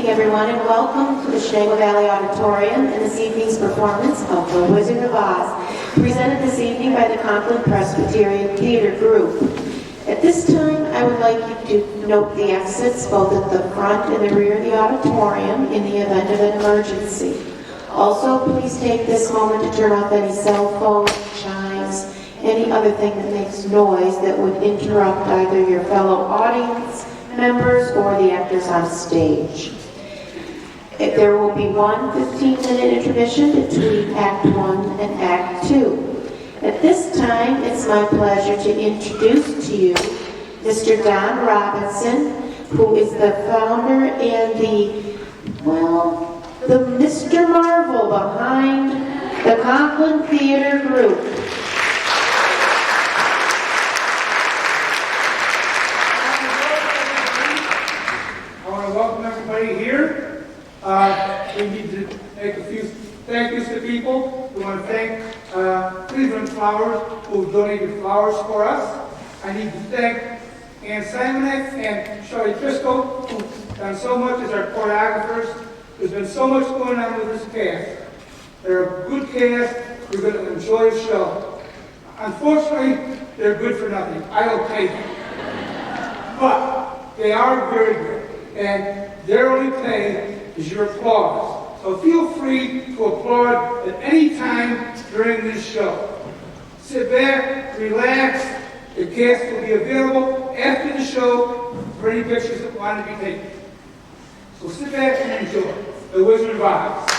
everyone, and welcome to the Chenango Valley Auditorium and this evening's performance of The Wizard of Oz, presented this evening by the Conklin Presbyterian Theater Group. At this time, I would like you to note the exits both at the front and the rear of the auditorium in the event of an emergency. Also, please take this moment to turn off any cell phones, chimes, any other thing that makes noise that would interrupt either your fellow audience members or the actors on stage. There will be one 15-minute intermission between Act 1 and Act 2. At this time, it's my pleasure to introduce to you Mr. Don Robinson, who is the founder and the Mr. Marvel behind the Conklin Theater Group. Here. We need to make a few thank yous to people. We want to thank Cleveland Flowers, who donated flowers for us. I need to thank Ann Simonek and Shelley Driscoll, who've done so much as our choreographers. There's been so much going on with this cast. They're a good cast. You're going to enjoy the show. Unfortunately, they're good for nothing. I don't pay them. But they are very good. And their only pay is your applause. So feel free to applaud at any time during this show. Sit back, relax. The cast will be available after the show for any pictures that want to be taken. So sit back and enjoy The Wizard of Oz.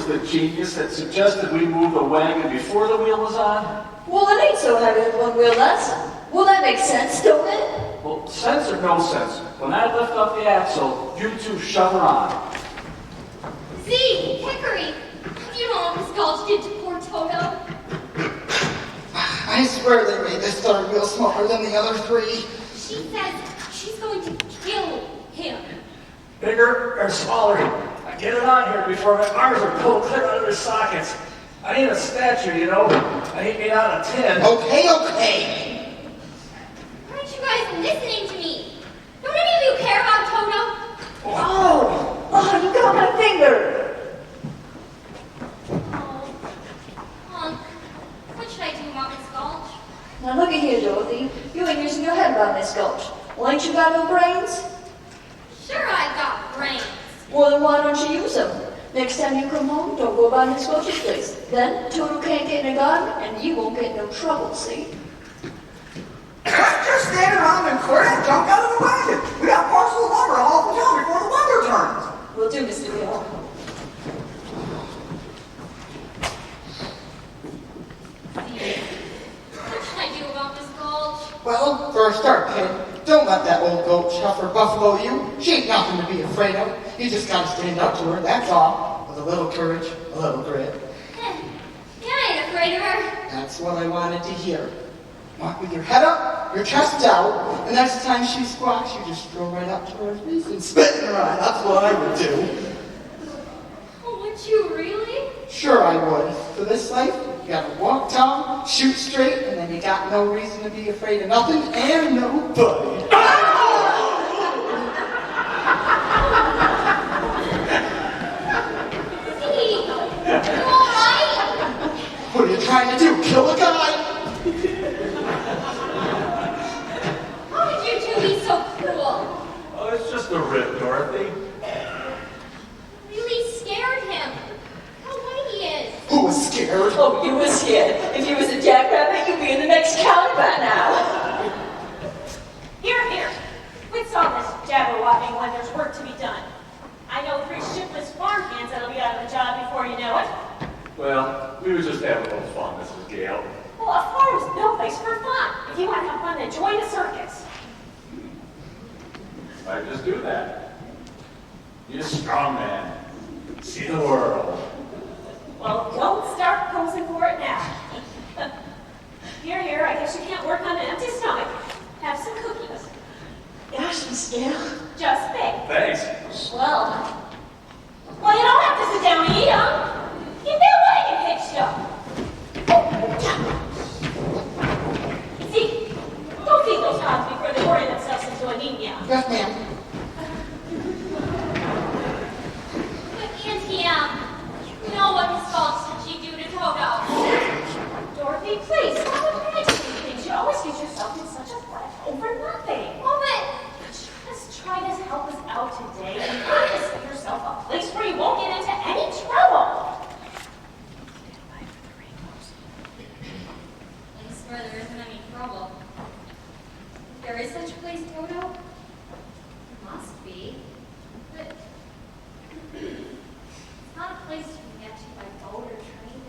was the genius that suggested we move the wagon before the wheel was on? Well, it ain't so heavy as one wheel does. Well, that makes sense, don't it? Well, sense or no sense, when I lift up the axle, you two shove her on. See, Hickory, do you know what Miss Gulch did to poor Toto? I swear they made this third wheel smaller than the other three. She says she's going to kill him. Bigger or smaller? I get it on here before my arms are pulled clear out of their sockets. I ain't a statue, you know. I ain't made out of tin. Okay. Aren't you guys listening to me? Don't any of you care about Toto? Oh, you got my finger. Oh, Honk. What should I do about Miss Gulch? Now look at here, Dorothy. You ain't using your head about this gulch. Well, ain't you got no brains? Sure, I got brains. Well, then why don't you use them? Next time you come home, don't go by Miss Gulch's place. Then Toto can't get in a gun, and you won't get in no trouble, see? Just stand around and clear that junk out of the wagon. We got parcel of lumber to haul the town before the weather turns. Will do, Mr. Bill. What should I do about Miss Gulch? Well, for a start, kid, don't let that old goat chuffer buffalo you. She ain't nothing to be afraid of. You just gotta stand up to her, that's all. With a little courage, a little grit. I ain't afraid of her. That's what I wanted to hear. Walk with your head up, your chest out, and next time she squawks, you just stroll right up to her face and spit in her eye. That's what I would do. Oh, would you really? Sure I would. For this life, you gotta walk tall, shoot straight, and then you got no reason to be afraid of nothing and nobody. See, you all right? What are you trying to do? Kill a guy? How did you two be so cruel? Oh, it's just a rip, Dorothy. Really scared him. How white he is. Who was scared? Oh, you was scared. If you was a jackrabbit, you'd be in the next county by now. Here. Quit all this jabber-wobbing when there's work to be done. I know 3 shiftless farmhands that'll be out of the job before you know it. Well, we were just having a little fun, Mrs. Gale. Well, a farm's no place for fun. If you want to have fun, then join a circus. I just do that. You're a strong man. See the world. Well, don't start posing for it now. Here, I guess you can't work on an empty stomach. Have some cookies. Gosh, Miss Gale. Just think. Thanks. Well, Well, you don't have to sit down and eat them. Get that wagon hitched up. See, don't feed those hogs before they worry themselves into anemia. Yes, ma'am. But Auntie, you know what Miss Gulch did she do to Toto? Dorothy, please, stop imagining things. You always get yourself in such a flat over nothing. Oh, but Just try to help us out today and try to set yourself a place where you won't get into any trouble. I swear there isn't any trouble. If there is such a place, Toto, there must be. But it's not a place you can get to by boat or train.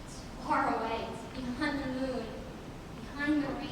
It's far away. It's beyond the moon, behind the rain.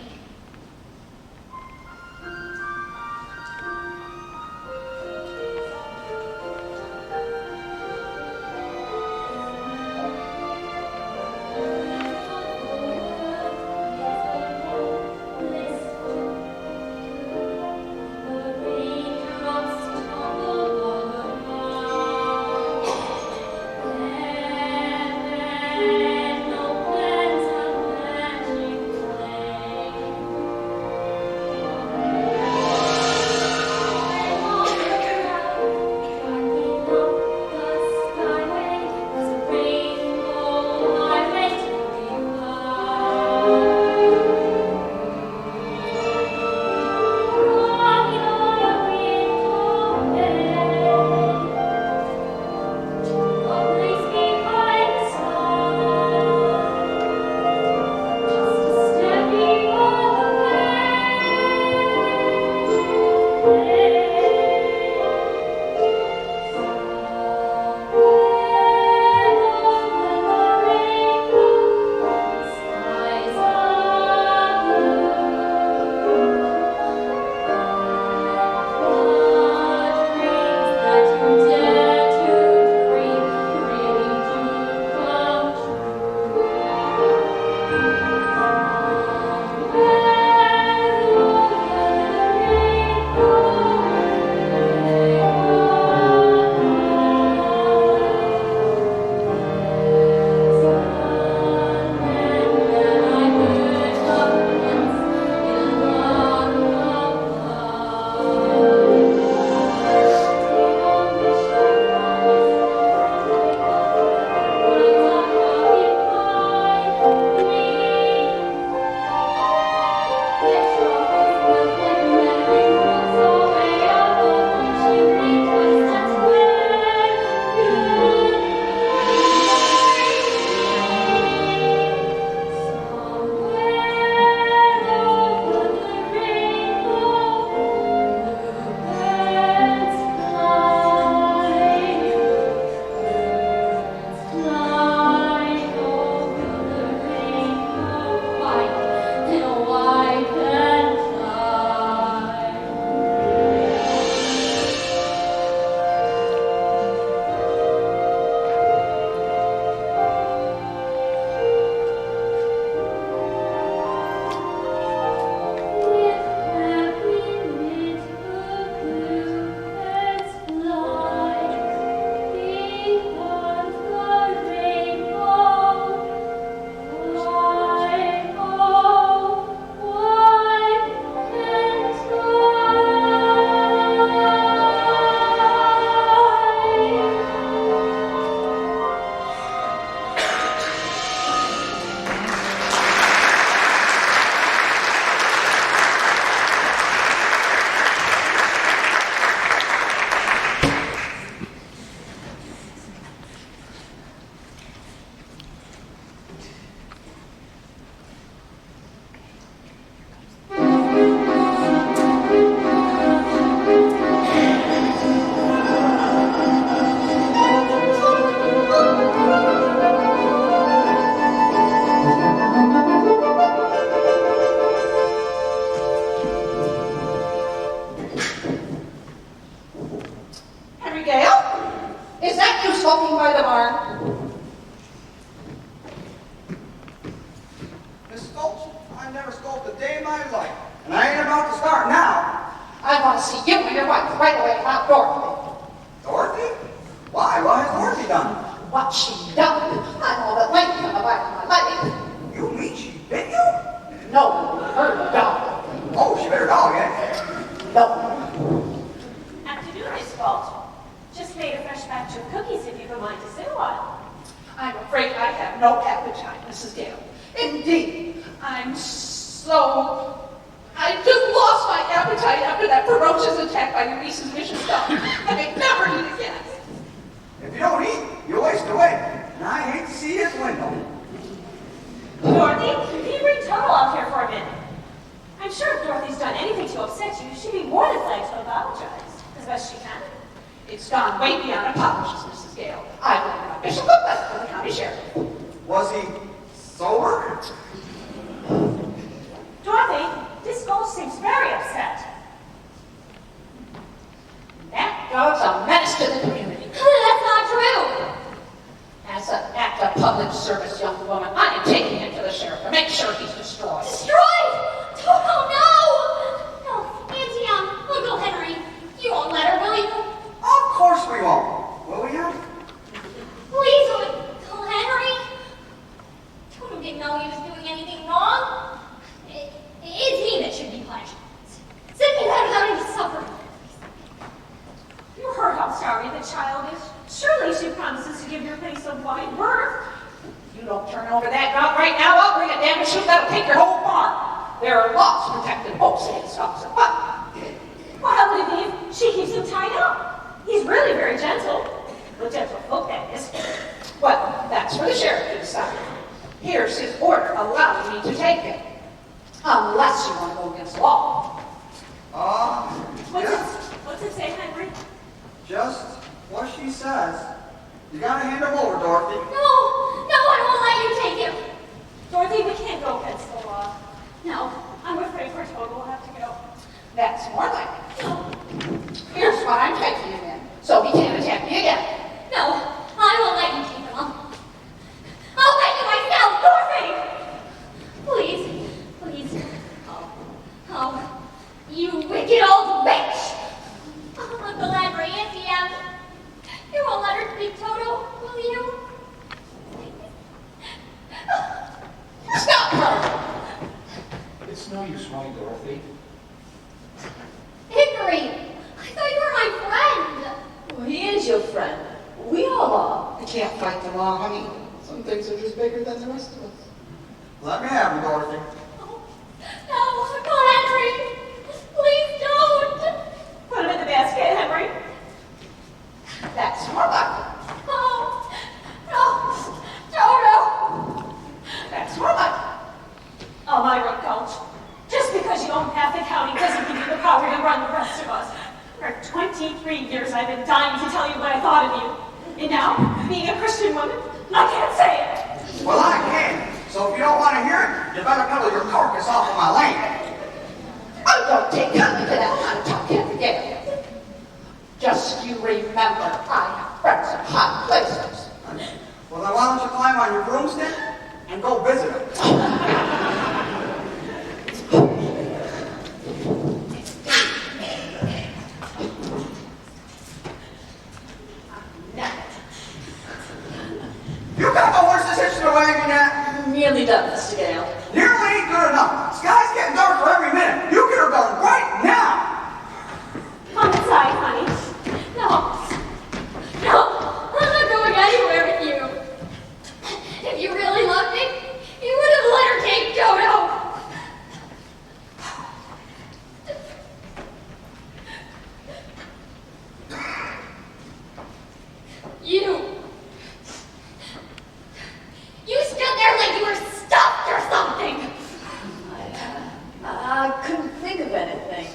I never sculpted a day in my life. And I ain't about to start now. I want to see you and your wife right away about Dorothy. Dorothy? Why? What has Dorothy done? What she done? I'm all but late on the back of my leg. You mean she bit you? No, her dog. Oh, she bit her dog, eh? No. Afternoon, Miss Galt. Just made a fresh batch of cookies if you don't mind to sit a while. I'm afraid I have no appetite, Mrs. Gale. Indeed, I just lost my appetite after that ferocious attack by your niece's vicious dog. I may never eat again. If you don't eat, you waste away. And I hate to see his window. Dorothy, can you bring Toto out here for a minute? I'm sure if Dorothy's done anything to upset you, she'd be more than glad to apologize, as best she can. It's gone way beyond apologies, Mrs. Gale. I will an official request for the county sheriff. Was he sober? Dorothy, this ghost seems very upset. That dog's a menace to the community. That's not true. As an act of public service, young woman, I am taking him to the sheriff to make sure he's destroyed. Destroyed? Oh, no! No, Auntie, Uncle Henry, you won't let her, will you? Of course we won't. Will we have? Please, Uncle Henry. Toto didn't know he was doing anything wrong. It's me that should be punished. Send me that without any suffering. You heard how sorry the child is. Surely she promises to give your face a wide berth. You don't turn over that dog right now, I'll bring a damage suit that'll take your whole farm. There are laws protecting folks against dogs and what? Well, how would it be if she keeps him tied up? He's really very gentle. Well, gentle folk, that is. Well, that's for the sheriff to decide. Here's his order allowing me to take him. Unless you want to go against the law. What's it say, Henry? Just what she says. You gotta hand him over, Dorothy. No, I won't let you take him. Dorothy, we can't go against the law. No. I'm afraid for Toto will have to go. That's more like it. Here's what I'm taking him in, so he can't attack me again. No, I won't let you take him. I'll let you myself, Dorothy! Please. Oh, you wicked old witch! Uncle Henry, Auntie Em, you won't let her take Toto, will you? Stop her! It's no use running, Dorothy. Hickory, I thought you were my friend. Well, he is your friend. We all are. I can't fight the law, honey. Some things are just bigger than the rest of us. Let me have him, Dorothy. No, Uncle Henry, please don't. Put him in the basket, Henry. That's more like it. No, Toto. That's more like it. Oh, my rook gulch. Just because you own half the county doesn't give you the power to run the rest of us. For 23 years, I've been dying to tell you what I thought of you. And now, being a Christian woman, I can't say it. Well, I can. So if you don't want to hear it, you better pedal your carcass off of my land. I don't take kindly to that kind of talk every day. Just you remember, I have friends in high places. Well, then why don't you climb on your broomstick and go visit them? You got the horses hitched to the wagon yet? Nearly done, Mr. Gale. Nearly ain't good enough. Sky's getting darker every minute. You get her going right now. Come inside, honey. No, I'm not going anywhere with you. If you really loved me, you would have let her take Toto. You stood there like you were stuffed or something. I couldn't think of anything.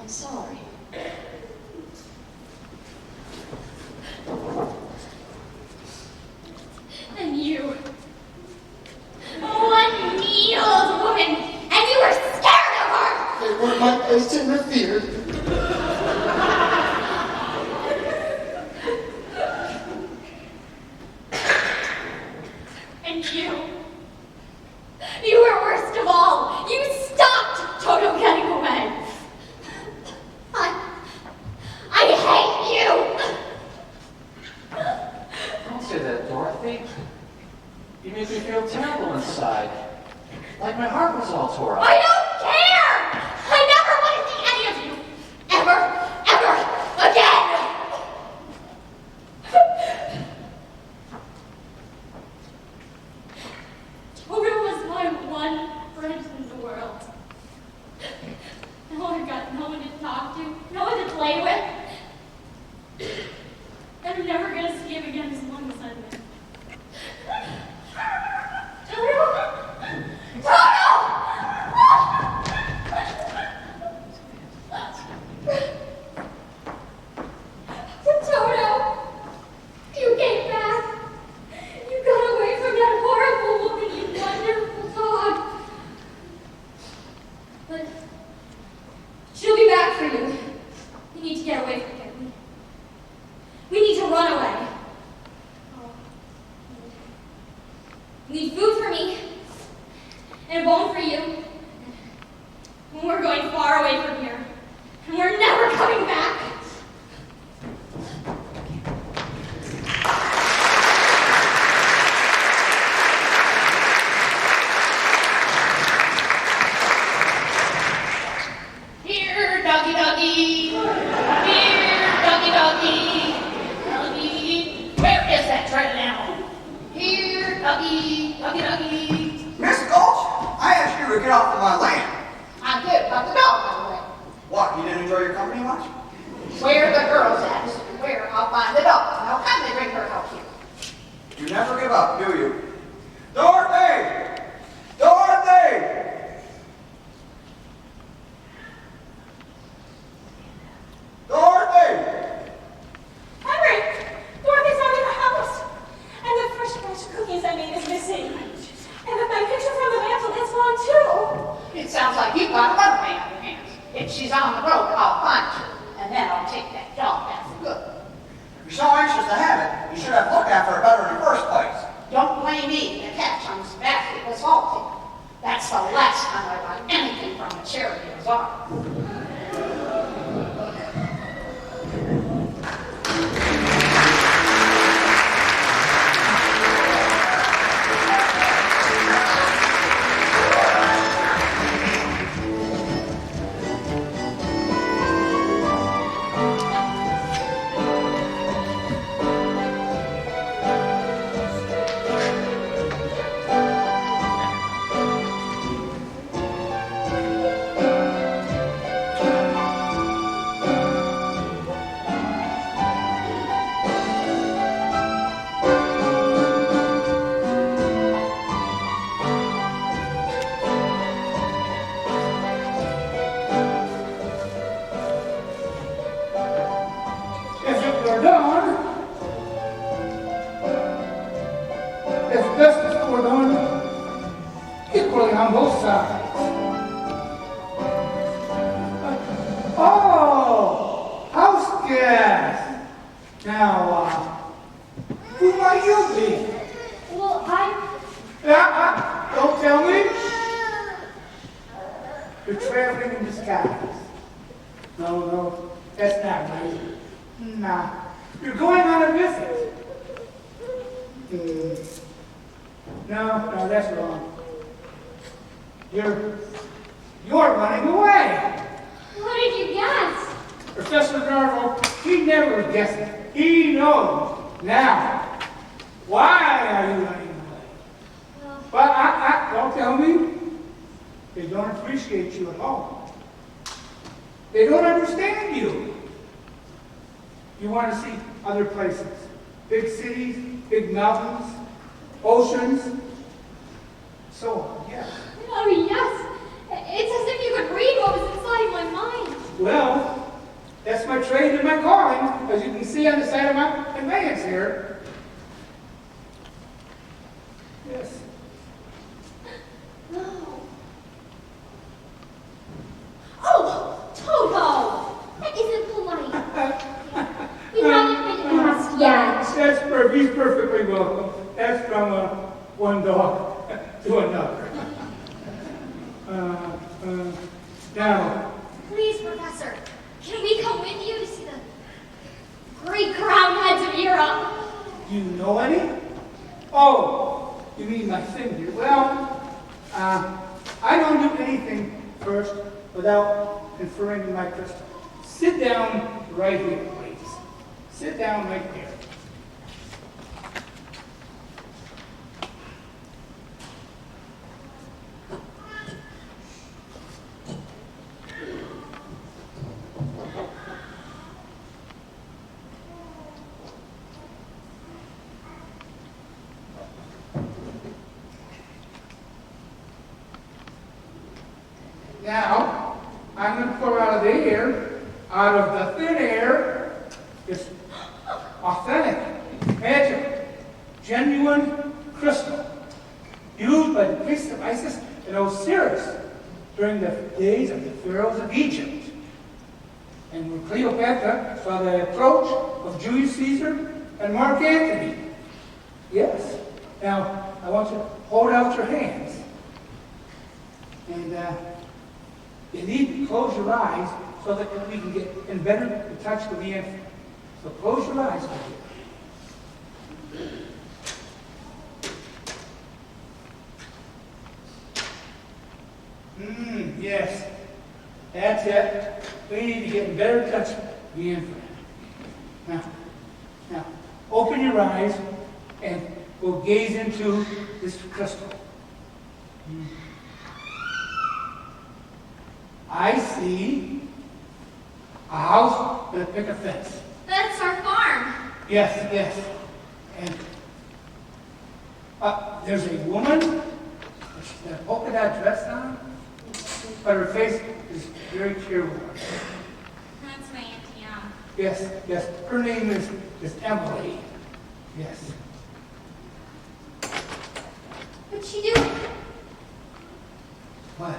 I'm sorry. And you. One mean-old woman, and you were scared of her! They weren't my place to interfere. And you. You were worse Like my heart was all tore up. I don't care! I never want to see any of you. Ever again! Toto was my one friend in the world. Now I've got no one to talk to, no one to play with. And I'm never going to see him again as long as I live. Toto! You came back. You got away from that horrible woman, you wonderful dog. But she'll be back for you. You need to get away from here. We need to run away. You need food for me and a bone for you. And we're going far away from here. And we're never coming back. Here, doggy, doggy. Here, doggy, doggy. Doggy. Where is that trained animal? Here, doggy, doggy, doggy. Miss Gulch, I asked you to get off of my land. I did, but the dog got away. What, you didn't enjoy your company much? Where the girl's at is where I'll find the dog. Now kindly bring her out here. You never give up, do you? Dorothy! Dorothy! Dorothy! Henry! Dorothy's not in the house. And the fresh batch of cookies I made is missing. And my picture from the mantle is gone too. It sounds like you've got another man on your hands. If she's on the road, I'll find her. And then I'll take that dog back for good. You're so anxious to have it, you should have looked after it better in the first place. Don't blame me. The catch on this basket was faulty. That's the last time I buy anything from a charity bazaar. On both sides. Oh, house guest. Now, who might you be? Well, Don't tell me. You're traveling in disguise. No, that's not right. Nah, you're going on a visit. No, that's wrong. You're running away. what did you guess? Professor Garbo, he never guesses. He knows. Now, why are you running away? Well, But don't tell me. They don't appreciate you at all. They don't understand you. You want to see other places. Big cities, big mountains, oceans, so on, yes. oh, yes. It's as if you could read what was inside my mind. Well, that's my trade and my calling, as you can see on the side of my conveyance here. Yes. No. Oh, Toto! That isn't polite. We haven't been asked yet. He's perfectly welcome. That's from one dog to another. Now, Please, Professor, can we come with you to see the great crowned heads of Europe? do you know any? Oh, you mean my finger. Well, I don't do anything first without conferring my crystal. Sit down right here, please. Sit down right here. Now, I'm going to pour out of the air, out of the thin air, this authentic, magic, genuine crystal used by the priests of Isis and Osiris during the days of the pharaohs of Egypt. And when Cleopatra saw the approach of Julius Caesar and Mark Antony. Yes. Now, I want you to hold out your hands. And you need to close your eyes so that we can get in better touch with the infant. So close your eyes, please. Yes. That's it. We need to get in better touch with the infant. Now, open your eyes and we'll gaze into this crystal. I see a house with a picket fence. That's our farm. Yes. And there's a woman with a polka dot dress on, but her face is very careworn. That's my Auntie Anne. Yes. Her name is Emily. Yes. What's she doing? What?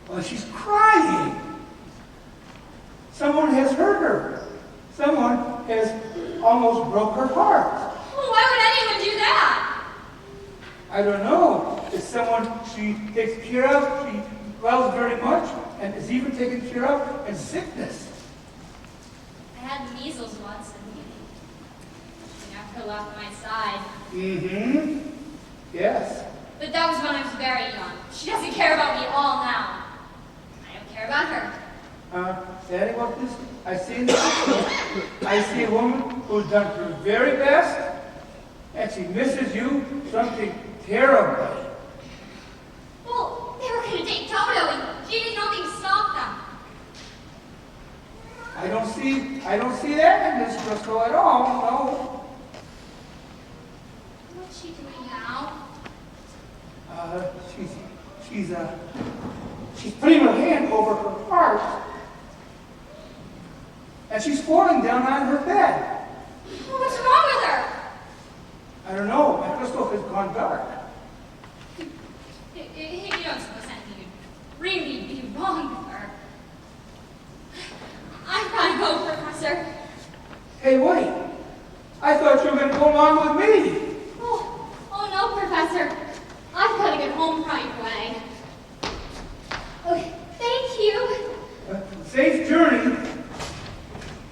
Well, she's crying. Someone has hurt her. Someone has almost broke her heart. Well, why would anyone do that? I don't know. It's someone she takes care of, she loves very much, and is even taken care of in sickness. I had the measles once, and she never left my side. Yes. But that was when I was very young. She doesn't care about me at all now. I don't care about her. Daddy, what this? I see a woman who's done her very best, and she misses you something terribly. Well, they were going to take Toto, and she did nothing to stop them. I don't see that in this crystal at all, no. What's she doing now? She's putting her hand over her heart, and she's falling down on her bed. Well, what's wrong with her? I don't know. My crystal has gone dark. You don't suppose anything would really be wrong with her. I've got to go, Professor. Hey, wait. I thought you were going to go along with me. Oh no, Professor. I've got to get home right away. Okay, thank you. Safe journey.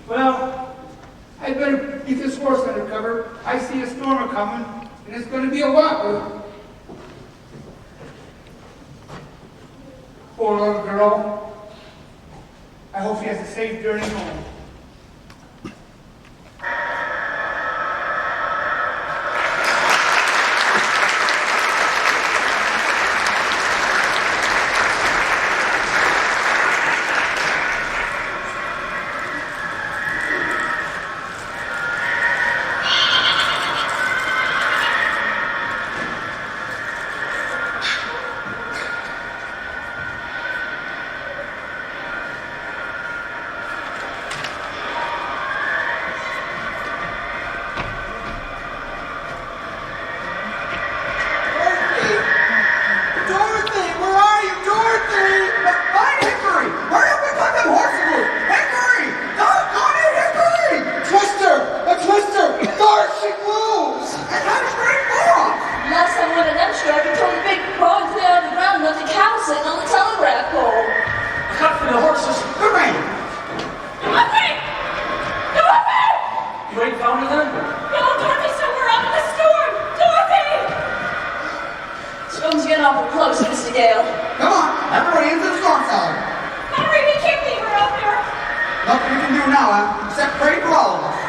Well, I'd better keep this horse under cover. I see a storm coming, and it's going to be a whopper. Poor little girl. I hope she has a safe journey home. Close. Dale. Come on, everybody into the storm cellar. Henry, we can't leave her out there. Nothing we can do now, except pray for all of us.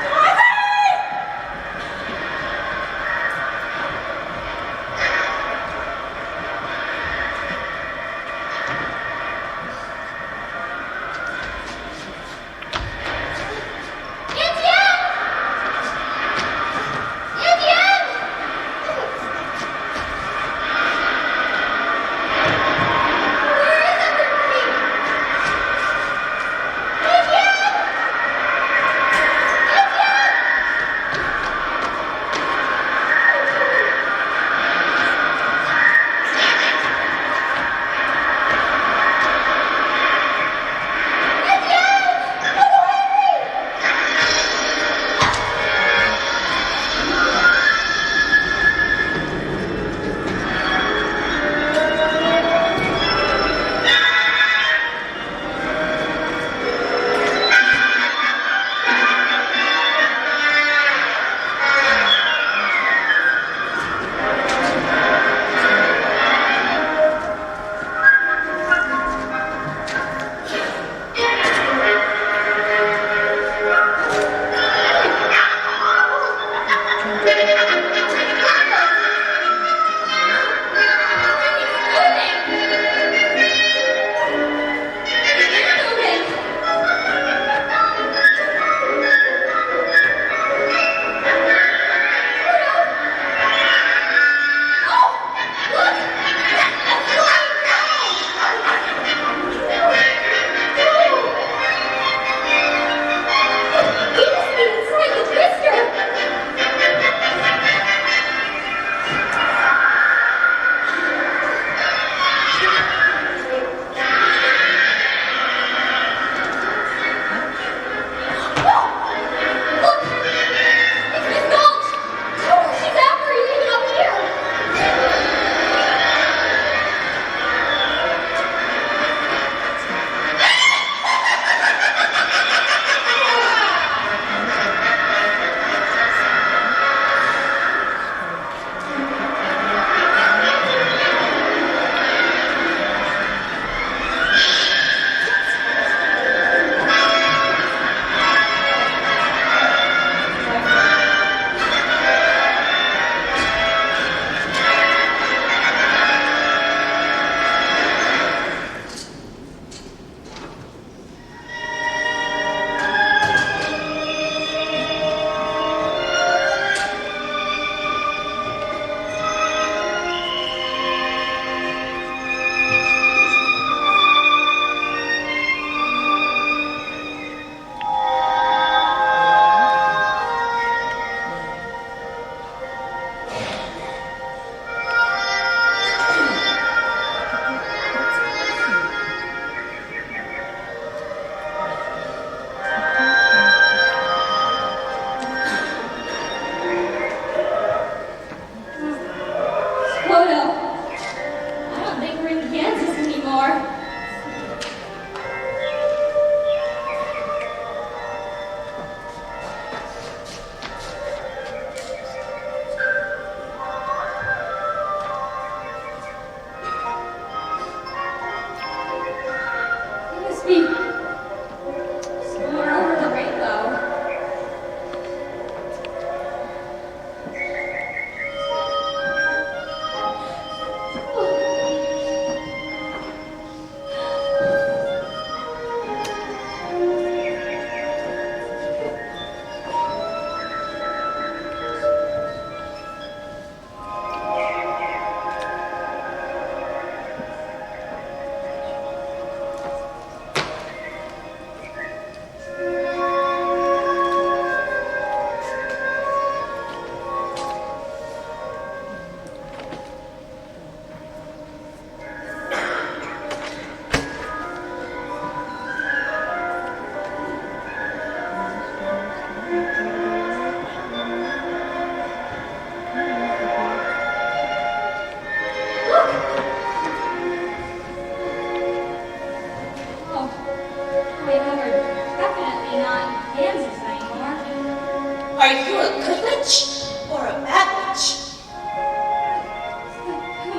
Are you a good witch or a bad witch?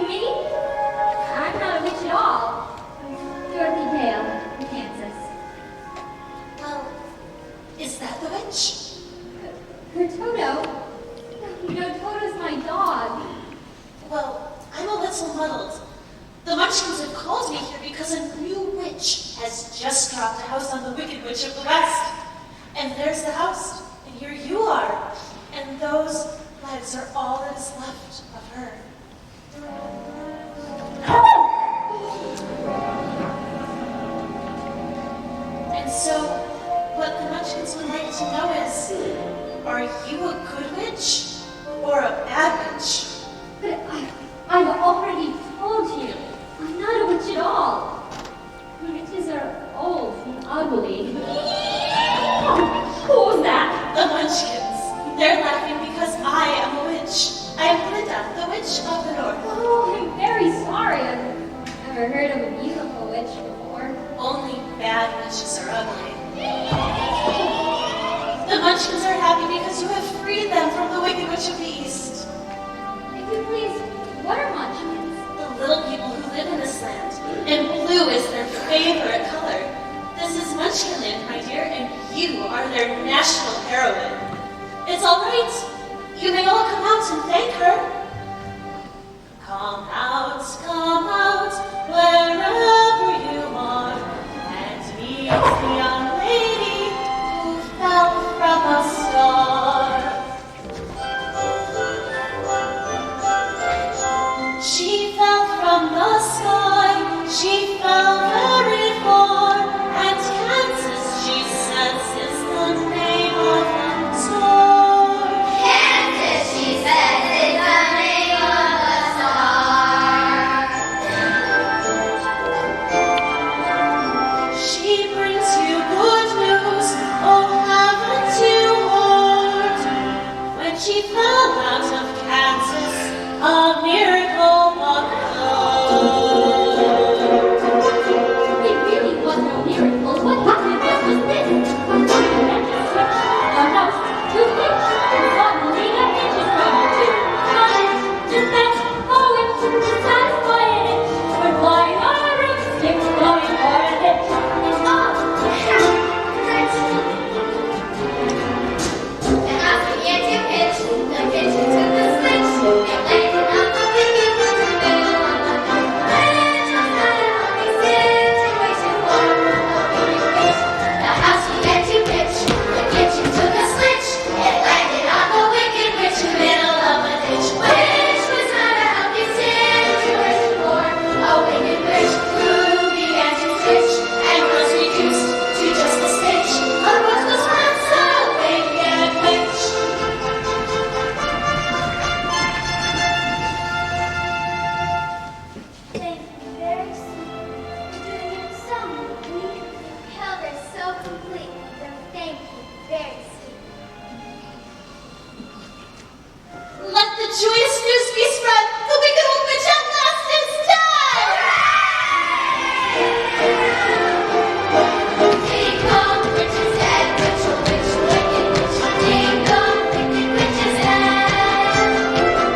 Me? I'm not a The Munchkins have called me here because a new witch has just dropped a house on the Wicked Witch of the West. And there's the house, and here you are. And those lives are all that is left of her. And so, what the Munchkins would like to know is, are you a good witch or a bad witch? But I've already told you, I'm not a witch at all. Witches are old and ugly. Who was that? The Munchkins. They're laughing because I am a witch. I am Glinda, the witch of the north. Oh, I'm very sorry. I've never heard of a beautiful witch before. Only bad witches are ugly. The Munchkins are happy because you have freed them from the Wicked Witch of the East. If you please, what are Munchkins? The little people who live in this land, and blue is their favorite color. This is Munchkinland, my dear, and you are their national heroine. It's all right. You may all come out and thank her. Come out, wherever you are, and meet the young lady who fell from a star. She fell from the sky, she fell very far, and Kansas, she says, is the name of the star. Kansas, she says, is the name of the star. She brings you good news, oh haven't you heard? When she fell out of Kansas, a miracle occurred. It really was no miracle. What happened was this. A house, two things, suddenly a hitches from two. Just then, a witch, satisfied in it, went flying on a broomstick, going for a hit. The house began to pitch, the kitchen took the switch, and landed on the wicked witch in the middle of the night. Which was not a healthy situation for a wicked witch. The house began to pitch, the kitchen took a switch, and landed on the wicked witch in the middle of a ditch. Which was not a healthy situation for a wicked witch, who began to stitch, and was reduced to just a stitch of what was once a wicked witch. Thank you, very sweet. You're doing it so neatly. Held her so completely, though thank you, very sweet. Let the joyous news be spread. The wicked old witch at last is dead. Ding dong, witch is dead, witch, oh witch, wicked witch. Ding dong, wicked witch is dead.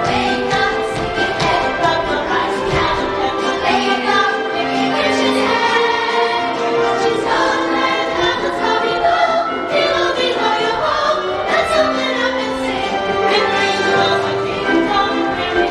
Wake up, sleepyhead, from the rising sun. Wake up, wicked witch is dead. She's gone where the goblins come and go. Below, below your home, that's something I've been saying. And ring bells and ding dong, ring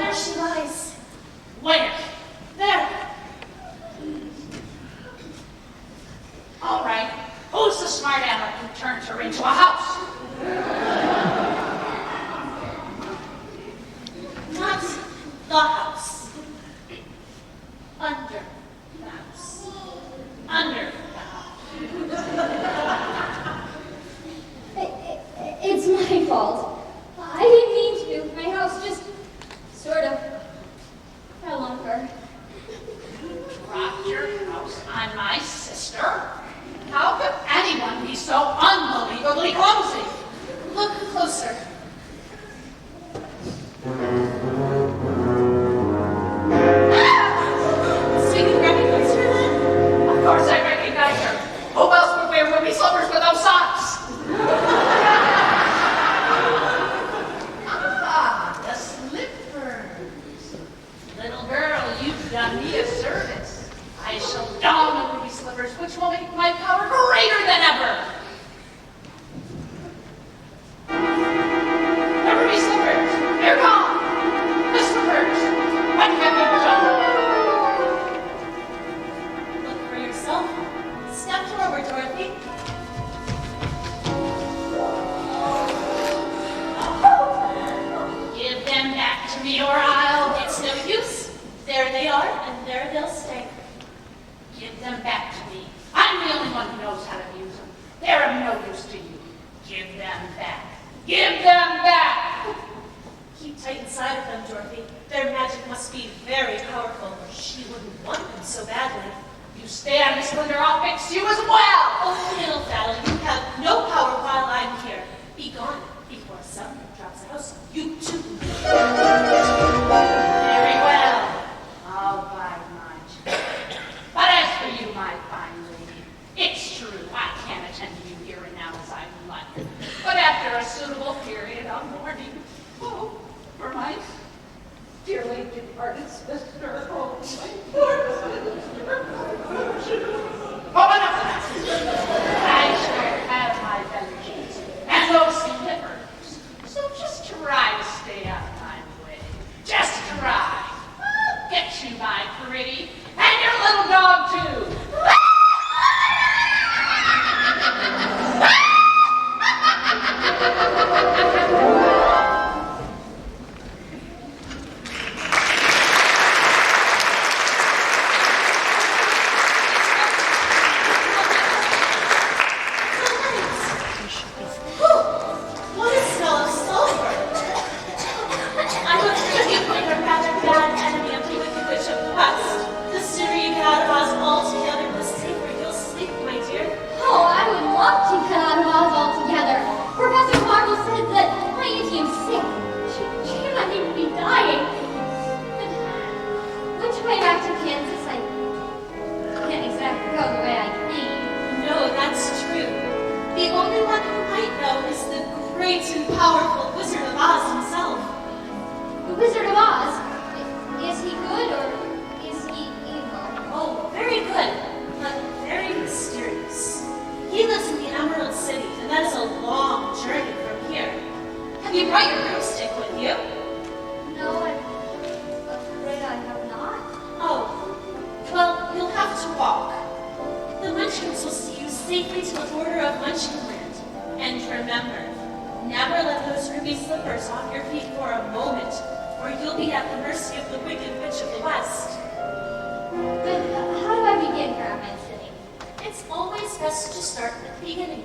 Yonder she lies. Where? There. All right, who's the smart aleck who turned her into a house? Not the house. Under the house. Under the house. It's my fault. I didn't mean to. My house just sort of fell on her. Dropped your house on my sister? How could anyone be so unbelievably clumsy? Look closer. So you recognize her then? Of course I recognize her. Who else would wear ruby slippers with no socks? Ah, the slippers. Little girl, you've done me a service. I shall don the ruby slippers, which will make my power greater than ever. The ruby slippers, they're gone. The slippers, what have you done? Look for yourself. Step forward, Dorothy. Give them back to me or I'll... It's no use. There they are, and there they'll stay. Give them back to me. I'm the only one who knows how to use them. They're of no use to you. Give them back. Give them back! Keep tight inside of them, Dorothy. Their magic must be very powerful. She wouldn't want them so badly. You stand, Miss Glinda, I'll fix you as well! Oh, little Valley, you have no power while I'm here. Be gone before someone drops a house on you too. Very well. I'll bide my time. But as for you, my fine lady, it's true, I can't attend to you here and now as I would like. But after a suitable period of mourning, oh, for my dearly departed sister, oh, my poor sister. Oh, enough of that. I shall have my vengeance and those slippers. So just try to stay out of my way. Just try. I'll get you, my pretty, and your little dog too. What a smell of sulfur! I would think you'd make a rather bad enemy of the Wicked Witch of the West. The sooner you get out of Oz altogether, the safer you'll sleep, my dear. Oh, I would love to get out of Oz altogether. Professor Marvel said that Tiny Team's sick. She might even be dying. But which way back to Kansas? I can't exactly go the way I came. No, that's true. The only one who might know is the great and powerful Wizard of Oz himself. The Wizard of Oz? Is he good or is he evil? Oh, very good, but very mysterious. He lives in the Emerald City, and that is a long journey from here. Have you brought your broomstick with you? No, I'm afraid I have not. Oh, well, you'll have to walk. The Munchkins will see you safely to the border of Munchkinland. And remember, never let those ruby slippers off your feet for a moment, or you'll be at the mercy of the Wicked Witch of the West. But how do I begin Farmhands? It's always best to start at the beginning,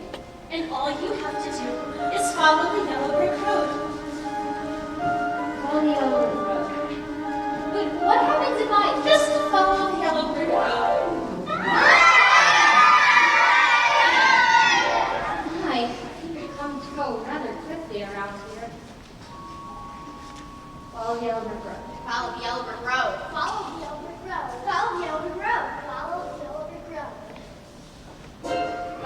and all you have to do is follow the yellow brick road. Follow the yellow brick road. But what happens if I Just follow the yellow brick road. I've come to go rather quickly around here. Follow the yellow brick road. Follow the yellow brick road. Follow the yellow brick road. Follow the yellow brick road. Follow the yellow brick road.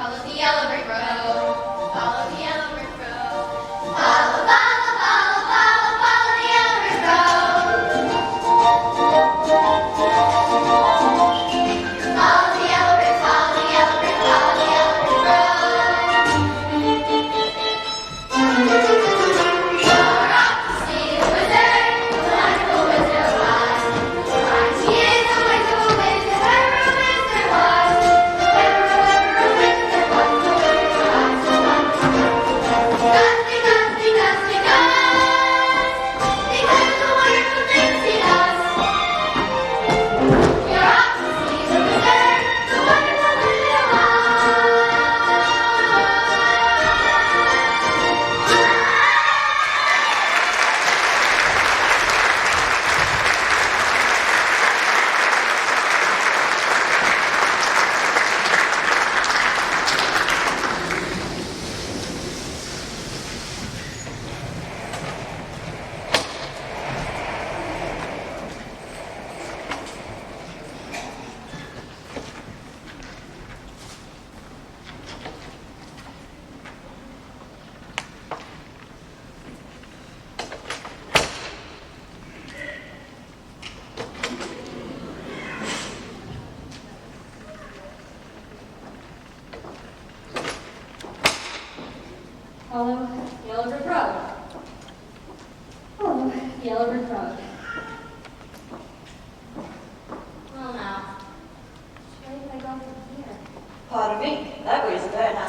Follow the yellow brick road. Follow the yellow brick road. Follow, follow, follow, follow, follow the yellow brick road. Follow the yellow brick, follow the yellow brick, follow the yellow brick road. You're off to see a wizard, a wonderful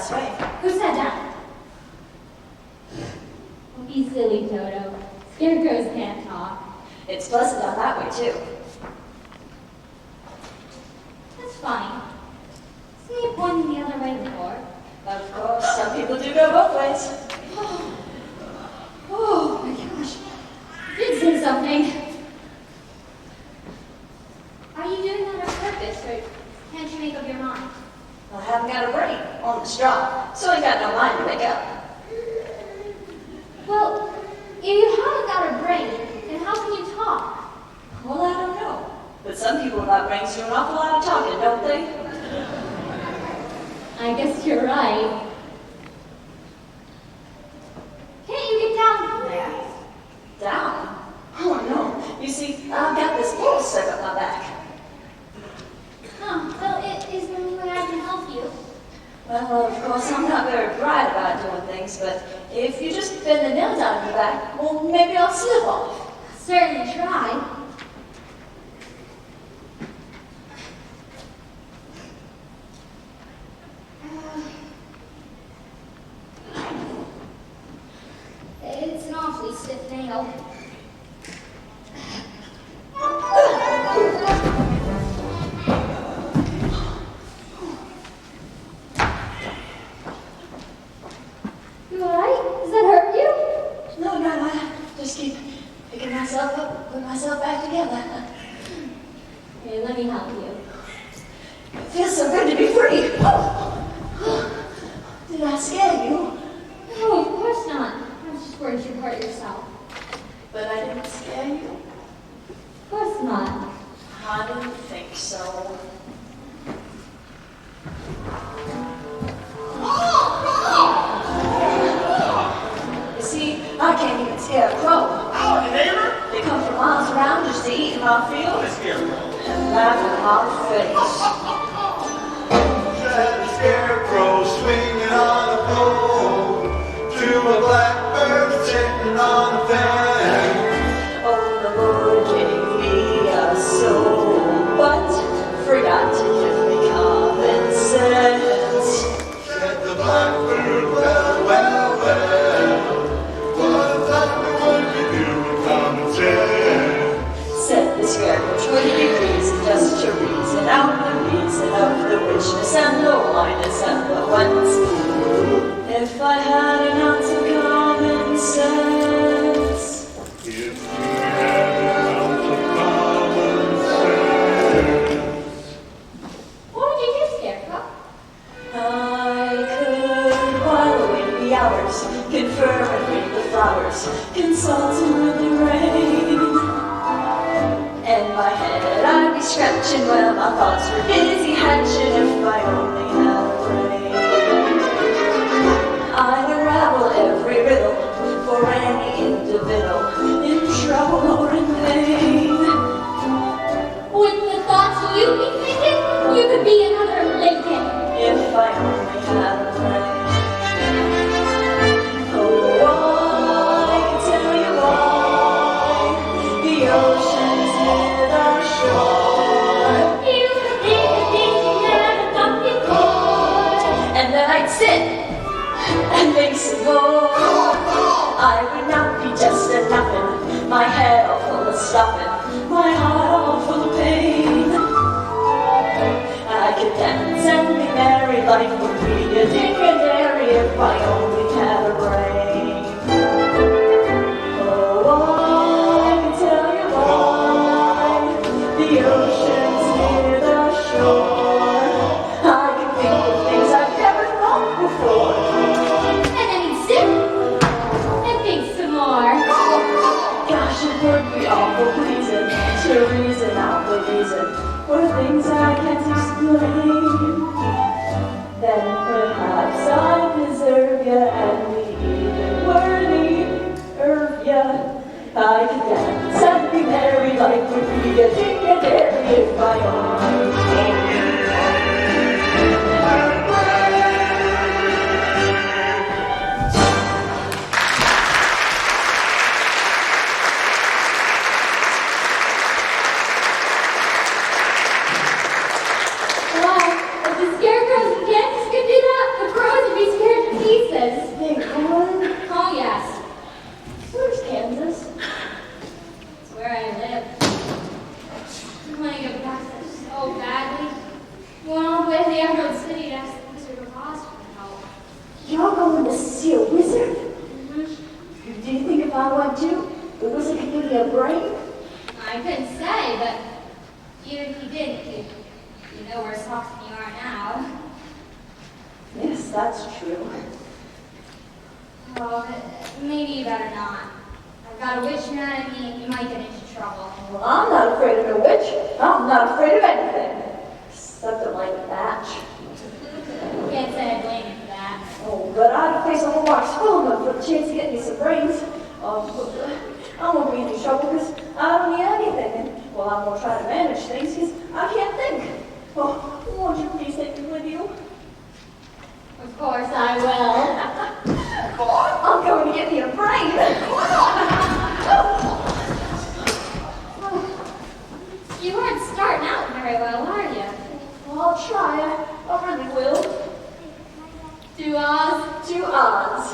this way. Who said that? Don't be silly, Toto. Scarecrows can't talk. It's pleasant down that way, too. That's funny. See you pointing the other way before. Of course, some people do go both ways. Oh my gosh. You did say something. Are you doing that on purpose, or can't you make up your mind? I haven't got a brain on the straw, so I got no mind to make up. Well, if you haven't got a brain, then how can you talk? Well, I don't know. But some people without brains do an awful lot of talking, don't they? I guess you're right. Can't you get down from there? Down? Oh, no. You see, I've got this pole stuck up my back. Oh, well, is there any way I can help you? Well, of course, I'm not very bright about doing things, but if you just bend the nails out of your back, well, maybe I'll slip off. Certainly try. It's an awfully stiff nail. You alright? Does that hurt you? No, I just keep picking myself up, put myself back together. Here, let me help you. It feels so good to be free. Did I scare you? No, of course not. I was just worried you'd hurt yourself. But I didn't scare you? Of course not. I didn't think so. You see, I can't even scare a crow. Howdy, neighbor. They come from miles around just to eat in our field The Scarecrow. and laugh in my face. Said the Scarecrow swinging on a pole to a blackbird sitting on a fence. Oh, the Lord gave me a soul, but forgot to give me common sense. Said the blackbird, well, well, well, what a thought would you do with common sense? Said the Scarecrow, 20 degrees, just to reason out the reason of the richness and the wineness and the whence. If I had an ounce of common sense. If you had an ounce of common sense. What did you do, Scarecrow? I could while away the hours, confer and read the flowers, consult and read the rain. In my head I'd be scratching while my thoughts were busy hatching if I only had a brain. I'd unravel every riddle for any individual in trouble or in pain. With the thoughts you'd be thinking, you could be another Lincoln. If I only had a brain. Oh, I can tell you why the ocean's near the shore. You could think of things you never thought before. And then I'd sit and think some more. I would not be just a nothing, my head all full of stuffing, my heart all full of pain. I could dance and be merry, life would be a dictionary if I only had a brain. Oh, I can tell you why the ocean's near the shore. I can think of things I've never thought before. And then he'd sit and think some more. Gosh, it would be awful pleasing to reason out the reason for things I can't explain. Then perhaps I deserve ya and be even worthier of ya. I could dance and be merry, life would be a dictionary if I only had a brain. Wow, if the Scarecrows and Kansas could do that, the crows would be pieces. Big one. Oh, yes. Where's Kansas? It's where I live. I want to get back there so badly. Going all the way to the Emerald City to ask the Wizard of Oz for help. Y'all going to see a wizard? Mm-hmm. Do you think if I went too, the wizard could give me a brain? I couldn't say, but even if you did, you know worse off than you are now. Yes, that's true. Oh, maybe you better not. I've got a witch mad at me and you might get into trouble. Well, I'm not afraid of no witch. I'm not afraid of anything. Except a like match. Can't say I blame you for that. Oh, but I'd face a whole box full of them for the chance to get me some brains. I won't be in any trouble because I don't need anything. And, well, I'm going to try to manage things because I can't think. Oh, won't you please take me with you? Of course I will. I'm going to get me a brain. You weren't starting out very well, are you? Well, I'll try. I really will. To Oz? To Oz.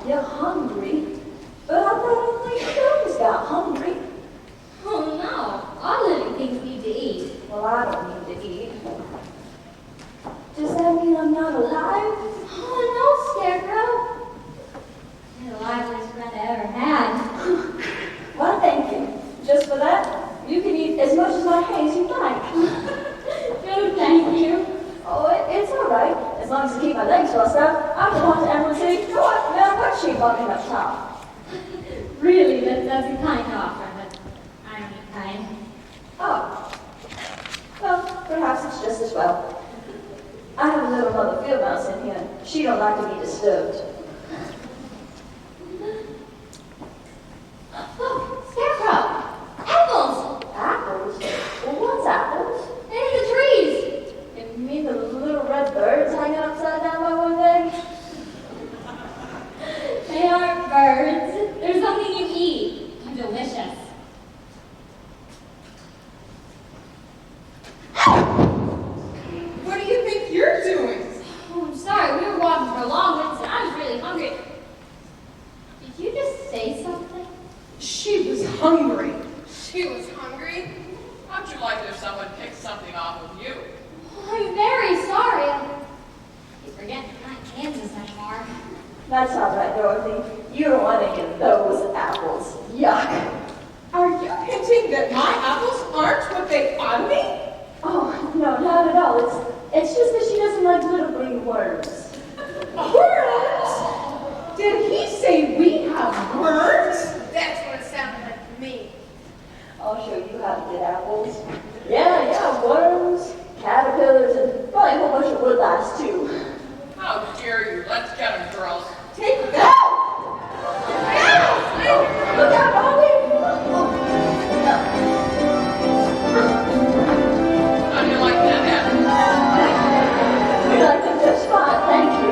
You're hungry? But I thought only crows got hungry. Oh no, all living things need to eat. Well, I don't need to eat. Does that mean I'm not alive? Oh no, Scarecrow. You're the liveliest friend I ever had. Well, thank you. Just for that, you can eat as much as my hay as you like. No, thank you. Oh, it's all right. As long as you keep my legs crossed out, I can walk to Emerald City no matter what shape I'm in up top. Really, that's a kind offer, but I don't need kind. Oh. Well, perhaps it's just as well. I have a little mother field mouse in here, and she don't like to be disturbed. Oh, Scarecrow! Apples! Apples? Well, what's apples? They're in the trees! You mean the little red birds hanging upside down by one leg? They aren't birds. They're something you eat. They're delicious. What do you think you're doing? Oh, I'm sorry. We were walking for a long ways and I was really hungry. Did you just say something? She was hungry. She was hungry? How'd you like it if someone picked something off of you? Oh, I'm very sorry. I keep forgetting you're not in Kansas anymore. That's all right, Dorothy. You don't want any of those apples. Yuck. Are you hinting that my apples aren't what they ought to be? Oh, no, not at all. It's just that she doesn't like little green worms. Worms? Did he say we have worms? That's what it sounded like to me. I'll show you how to get apples. Yeah, worms, caterpillars, and probably a whole bunch of woodlice, too. How dare you? Let's get them, girls. Take that! Oh, look out, Bobby! How do you like that apple? We like them just fine, thank you.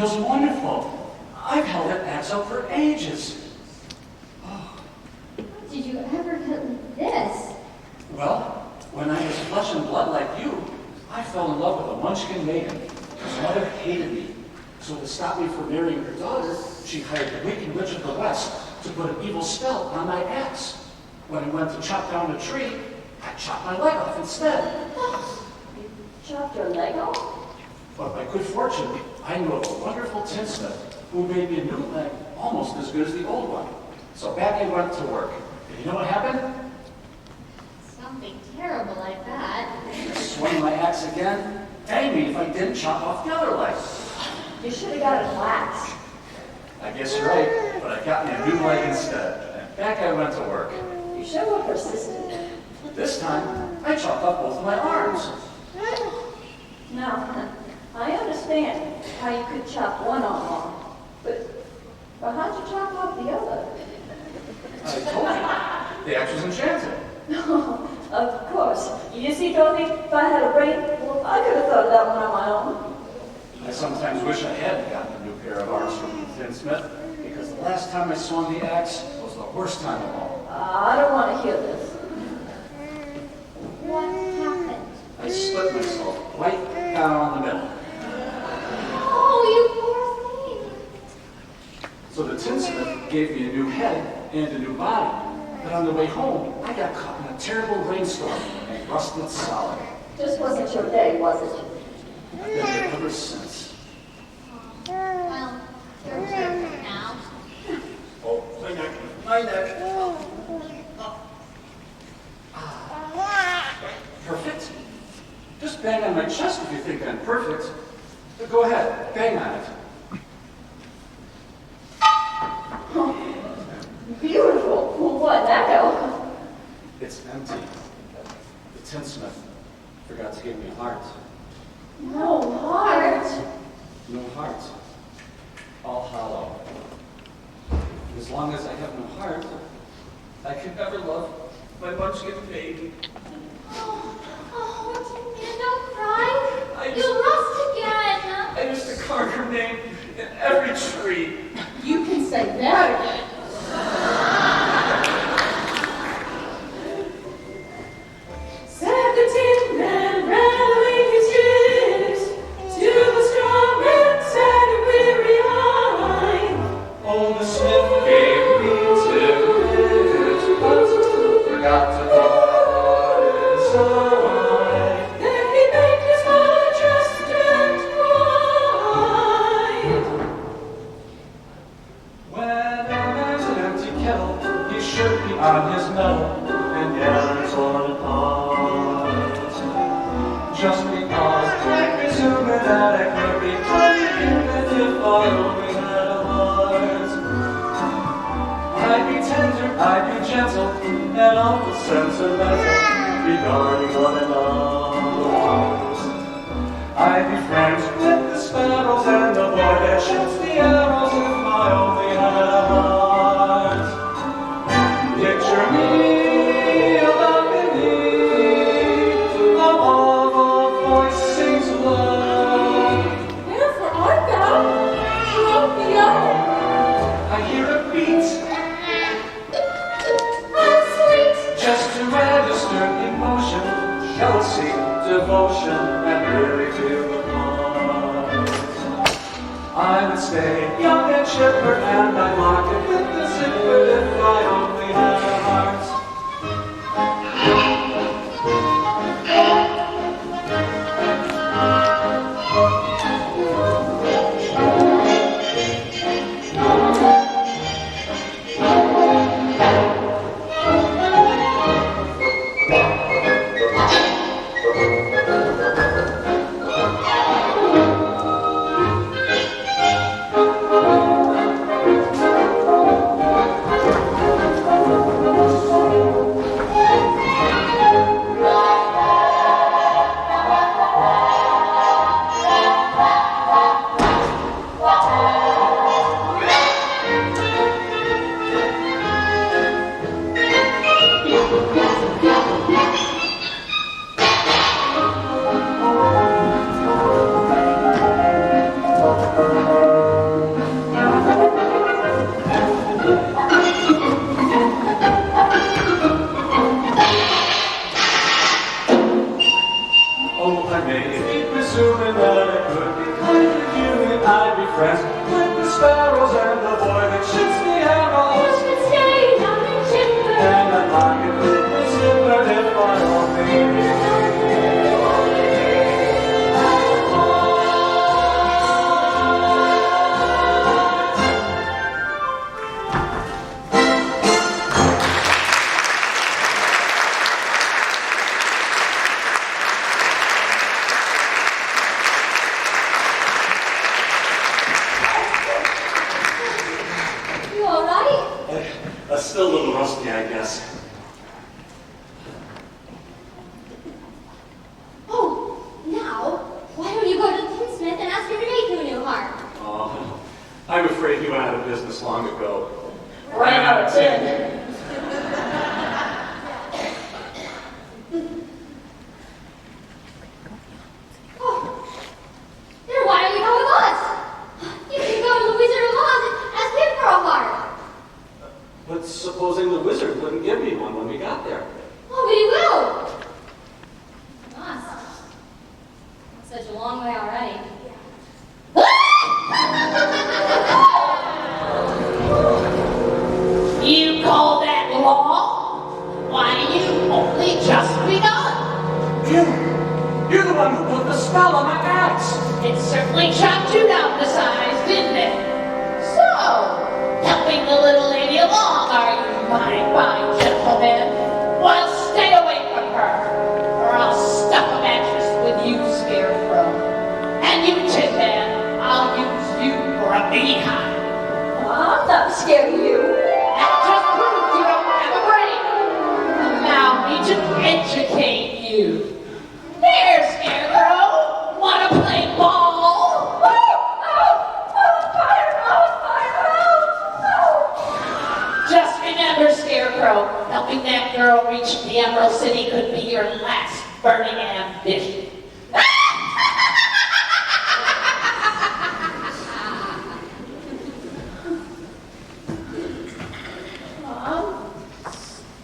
feels wonderful. I've held that axe up for ages. Did you ever get like this? Well, when I was flesh and blood like you, I fell in love with a Munchkin maiden. His mother hated me. So to stop me from marrying her daughter, she hired the wicked witch of the West to put an evil spell on my axe. When I went to chop down a tree, I chopped my leg off instead. You chopped your leg off? But by good fortune, I knew of a wonderful tinsmith who made me a new leg almost as good as the old one. So back I went to work. And you know what happened? Something terrible like that. I swung my axe again. Dang me if I didn't chop off the other leg. You should have got a wax. I guess you're right, but I got me a new leg instead. And back I went to work. You sure were persistent. This time, I chopped off both of my arms. Now, I understand how you could chop one arm off, but how'd you chop off the other? I told you, the axe was enchanted. Of course. You see, Dorothy, if I had a brain, well, I could have thought of that one on my own. I sometimes wish I had gotten a new pair of arms from the tinsmith, because the last time I swung the axe was the worst time of all. I don't want to hear this. What happened? I split myself right down the middle. Oh, you poor thing. So the tinsmith gave me a new head and a new body. But on the way home, I got caught in a terrible rainstorm and rusted solid. Just wasn't your day, was it? I've been there ever since. Well, you're here now. Oh, my neck, my neck. Perfect. Just bang on my chest if you think I'm perfect. But go ahead, bang on it. Beautiful. Well, what, that hell? It's empty. The tinsmith forgot to give me a heart. No heart. No heart. All hollow. As long as I have no heart, I can never love my Munchkin baby. Oh, don't cry. You'll rust again. I used to carve her name in every tree. You can say that again. Said the Tin Man, rattling his tricks to the strong man, sad and weary eye. Oh, the smith gave me 2 minutes, but forgot to put inside. Then he begged his mother just and cried. When there's an empty kettle, he should be on his mettle, and yet it's torn apart. Just because I presume that I could be playing as if I only had a heart. I'd be tender, I'd be gentle, and awful sentimental regarding one another. I'd be friends with the sparrows and the boy that shoots the arrows if I only had a heart. Picture me a balcony, above a voice sings love. Wherefore art thou? Throughout the hour. I hear a beat, Oh, sweet. just to register emotion, jealousy, devotion, and really feel the part. I would stay young and chipper, and I'd lock it with the zipper if I only had a heart. Oh, I may be presuming that it could be kind of you and I'd be friends with the sparrows and the boy that shoots the arrows. Which would stay down in Chipper. And I'd like it with me sooner if by all means. You all right? Still a little rusty, I guess. Oh, now, why don't you go to the tinsmith and ask him to make you a new harp? Oh, I'm afraid he went out of business long ago. Ran out of tin. Oh, then why don't you go with us? You can go to the Wizard of Oz and ask him for a harp. But supposing the wizard wouldn't give me one when we got there? Oh, but he will. He must. It's such a long way already. You call that law? Why, you've only just begun. You're the one who put the spell on my axe. It certainly chopped you down to size, didn't it? So, helping the little lady along, are you, my fine gentleman? Well, stay away from her, or I'll stuff a mattress with you, Scarecrow. And you, Tin Man, I'll use you for a beehive. I'm not scared of you. That just proves you don't have a brain. Allow me to educate you. Here, Scarecrow, wanna play ball? Just remember, Scarecrow, helping that girl reach the Emerald City could be your last burning ambition. I'm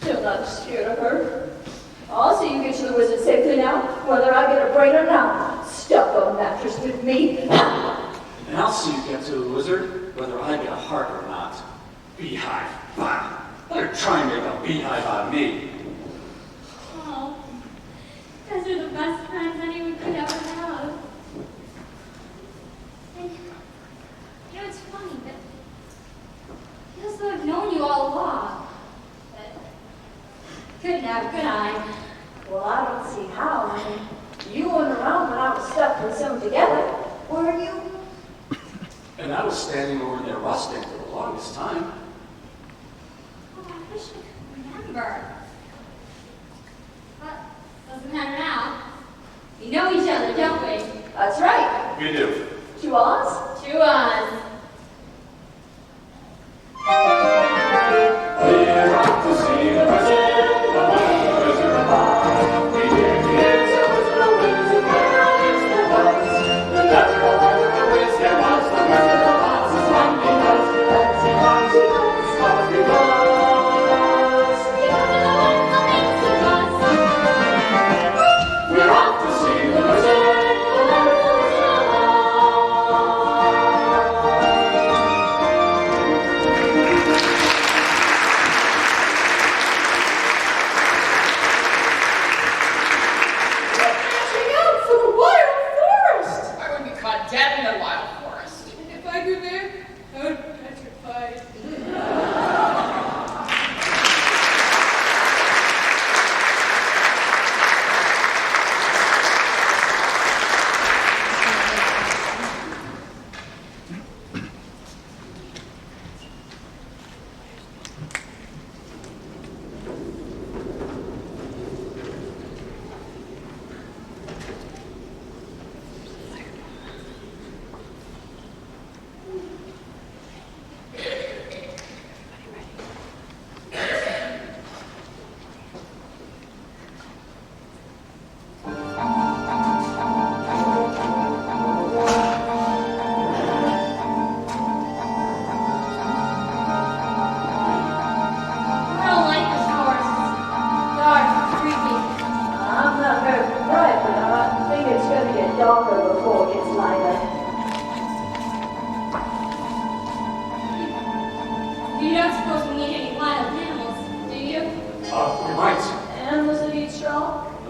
still not scared of her. I'll see you get to the wizard safely now, whether I get a brain or not. Stuff a mattress with me. And I'll see you get to the wizard, whether I get a heart or not. Beehive. Bah. Better try and make a beehive out of me. Oh, those are the best friends anyone could ever have. And, you know, it's funny, but it feels though I've known you all along. But couldn't have, could I? Well, I don't see how. I mean, you weren't around when I was stuck with them together, were you? And I was standing over there rusting for the longest time. Oh, I wish I could remember. But doesn't matter now. We know each other, don't we? That's right. We do. To Oz? To us. We're off to see the wizard, the wonderful Wizard of Oz. We hear he is a wizard of wizards, where on earth there was. The natural wonder of whiz there was, the Wizard of Oz is one because he comes, he comes, he comes, because. Because of the wonderful things of us. We're off to see the wizard, the wonderful Wizard of Oz.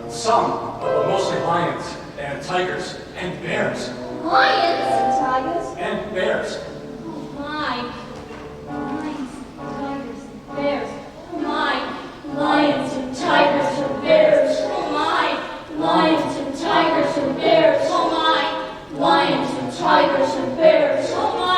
Some, but mostly lions and tigers and bears. Lions? Tigers? And bears. Oh my. Lions, tigers, and bears. Oh my. Lions and tigers and bears. Oh my. Lions and tigers and bears. Oh my. Lions and tigers and bears. Oh my.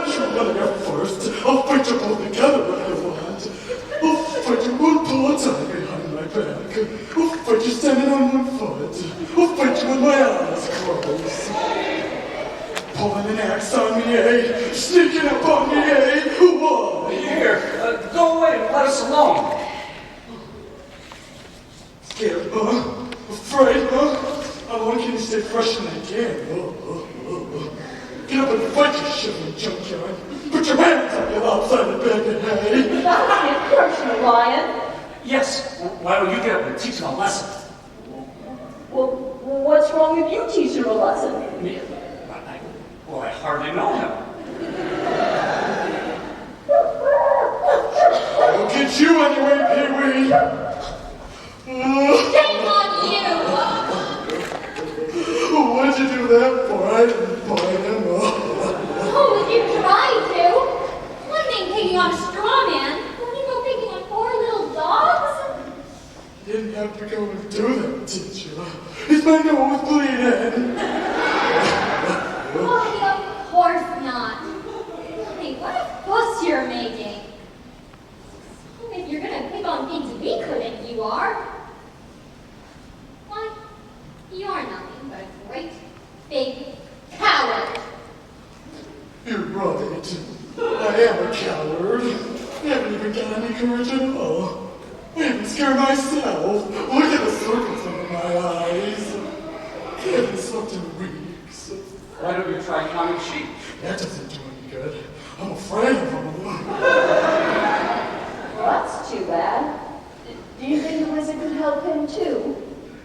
Which one will I get first? I'll fight you both together if you want. I'll fight you one paw tied behind my back. I'll fight you standing on one foot. I'll fight you with my eyes closed. Pulling an axe on me, eh? Sneaking up on me, eh? Why? Here, go away and let us alone. Scared, huh? Afraid, huh? How long can you stay fresh in that can? Get up and fight, you shivering junkyard. Put your hands up, you lopsided bag of hay. That's the personal, Lion. Yes, why don't you get up and teach him a lesson? Well, what's wrong if you teach him a lesson? Me? Well, I hardly know him. I'll get you anyway, Pee-wee. Shame on you! What did you do that for? I didn't buy him. Oh, you tried to. One thing picking on a straw man, one thing go picking on poor little dogs. You didn't have to go and do that, did you? Is my nose bleeding? Why, of course not. Hey, what a fuss you're making. If you're gonna pick on things we couldn't, you are. Why, you are nothing but a great, big coward. You're right. I am a coward. I haven't even got any courage at all. I even scare myself. Look at the circles under my eyes. I haven't slept in weeks. Why don't you try counting sheep? That doesn't do any good. I'm afraid of them. Well, that's too bad. Do you think the wizard could help him too?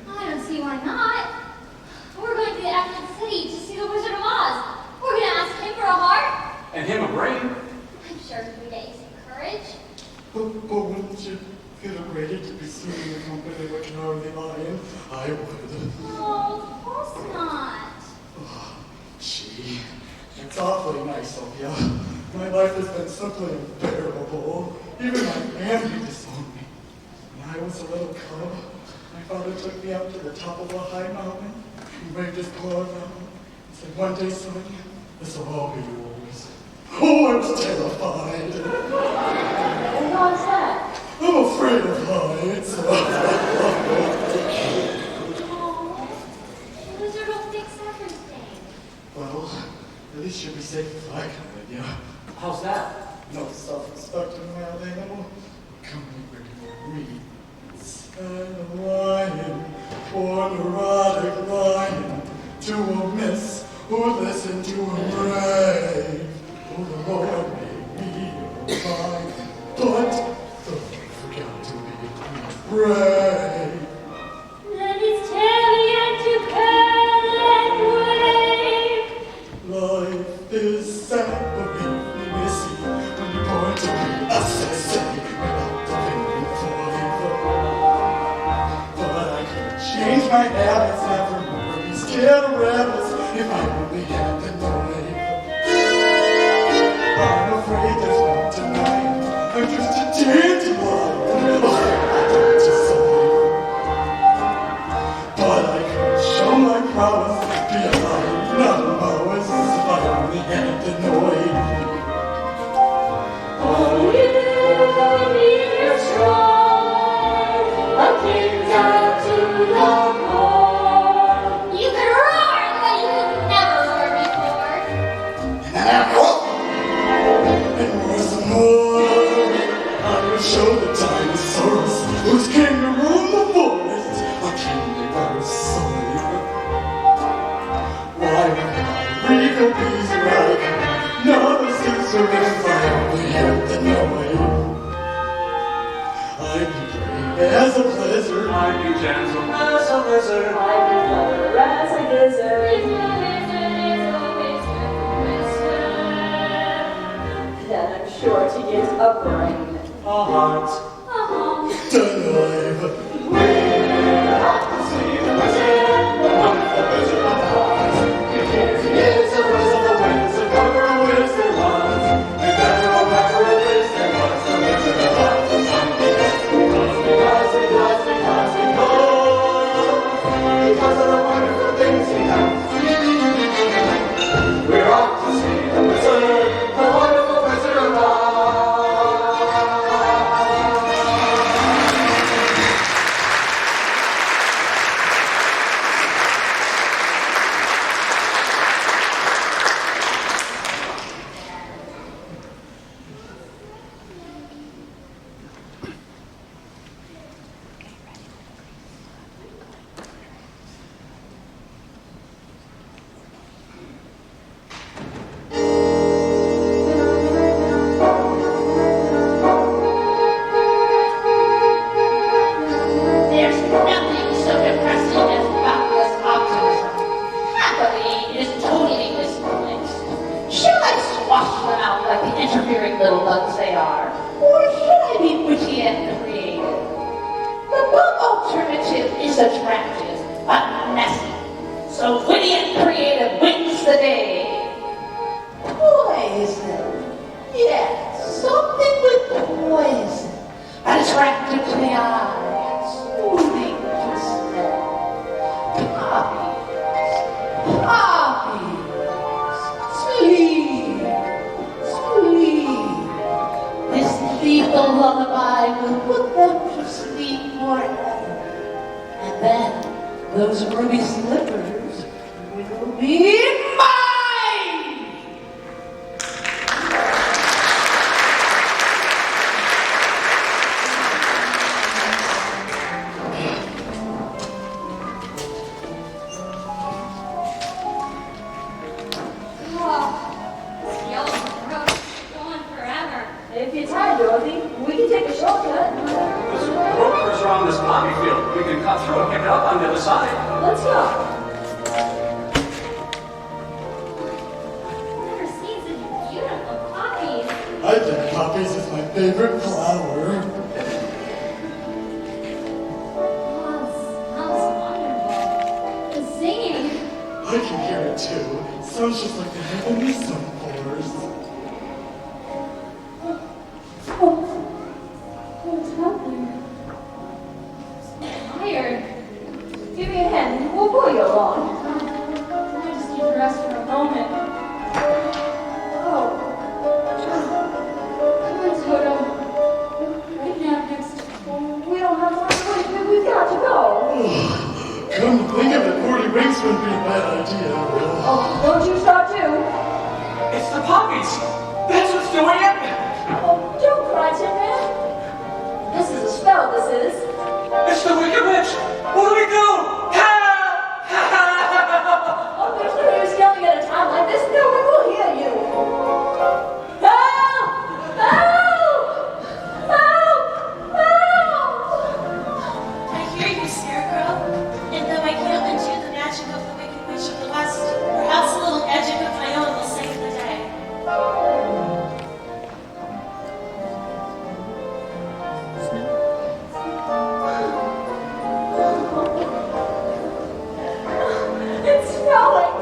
I don't see why not. We're going to the Emerald City to see the Wizard of Oz. We're going to ask him for a heart. And him a brain? I'm sure he would get you some courage. But wouldn't you feel afraid to be seen in the company of a cowardly lion? I would. Oh, of course not. Oh, gee, it's awfully nice of you. My life has been simply unbearable. Even my family disowned me. When I was a little cub, my father took me up to the top of a high mountain. He waved his paw around and said, "One day, son, this will all be yours." Oh, I was terrified. And why's that? I'm afraid of heights. Oh, the wizard will fix everything. Well, at least you'll be safe if I come with you. How's that? No self-respecting wild animal. Come with me. And a lion, poor neurotic lion, to a miss who listened to him rave. Oh, the Lord made me a lion, but forgot to make me brave. Then his tail began to curl and wave. Life is sad, but leave me messy when you're born to be a sissy without the feeling for evil. But I could change my habits, never more be scared of rabbits if I only had the knife. I'm afraid there's no tonight. I'm just a dandelion. But I could show my prowess, be a lion, not a mouse, if I only had the noise. Oh, you need your strong, a king down to the core. You could roar the way you could never roar before. And worse and more, I will show the dinosaurs who's king to rule the forest, a king they were sorry. Why would my regal bees rock? No, the sister if I only had the noise. I'd be brave as a blizzard, I'd be gentle as a lizard. I'd be clever as a gizzard. If the wizard is a wizard, sure to get a brain. A heart. Alive. We're off to see the wizard, the wonderful Wizard of Oz. He is the whiz of the winds, and wherever a wizard was. If ever a wiz there was, the Wizard of Oz was on the list. Because of the wonderful things he does. We're off to see the wizard, the wonderful Wizard of Oz. There's nothing so depressing as boundless optimism. Happily, it is totally misplaced. Shall I swash them out like the interfering little bugs they are? Or should I be witty and creative? The bug alternative is attractive, but messy. So witty and creative wins the day. Poison. Yes, something with poison. Attractive to the eye. Soothing to smell. Poppies. Sleep. This lethal lullaby will put them to sleep forever. And then those ruby slippers will be mine! If you're tired, Dorothy, we can take a shortcut. There's brokers around this poppy field. We can cut through and pick it up on the other side. Let's go. I've never seen such beautiful poppies. I think poppies is my favorite flower. Oh, it smells wonderful. The singing. I can hear it too. Sounds just like the heavenly sunflowers. What's happening? I'm tired. Give me a hand. We'll pull you along. I just need to rest for a moment. Oh. Come on, Toto. Right now, next. We don't have time to wait. We've got to go. Come to think of it, 40 winks wouldn't be a bad idea. Oh, don't you start too. It's the poppies. That's what's doing it. Oh, don't cry, Tin Man. This is a spell, this is. It's the Wicked Witch. What do we do? Oh, there's no use yelling at a time like this. No one will hear you. Help! Help! Help! Help! I hear you, Scarecrow. And though I can't undo the magic of the Wicked Witch of the West, perhaps a little magic of my own will save the day. It's snowing.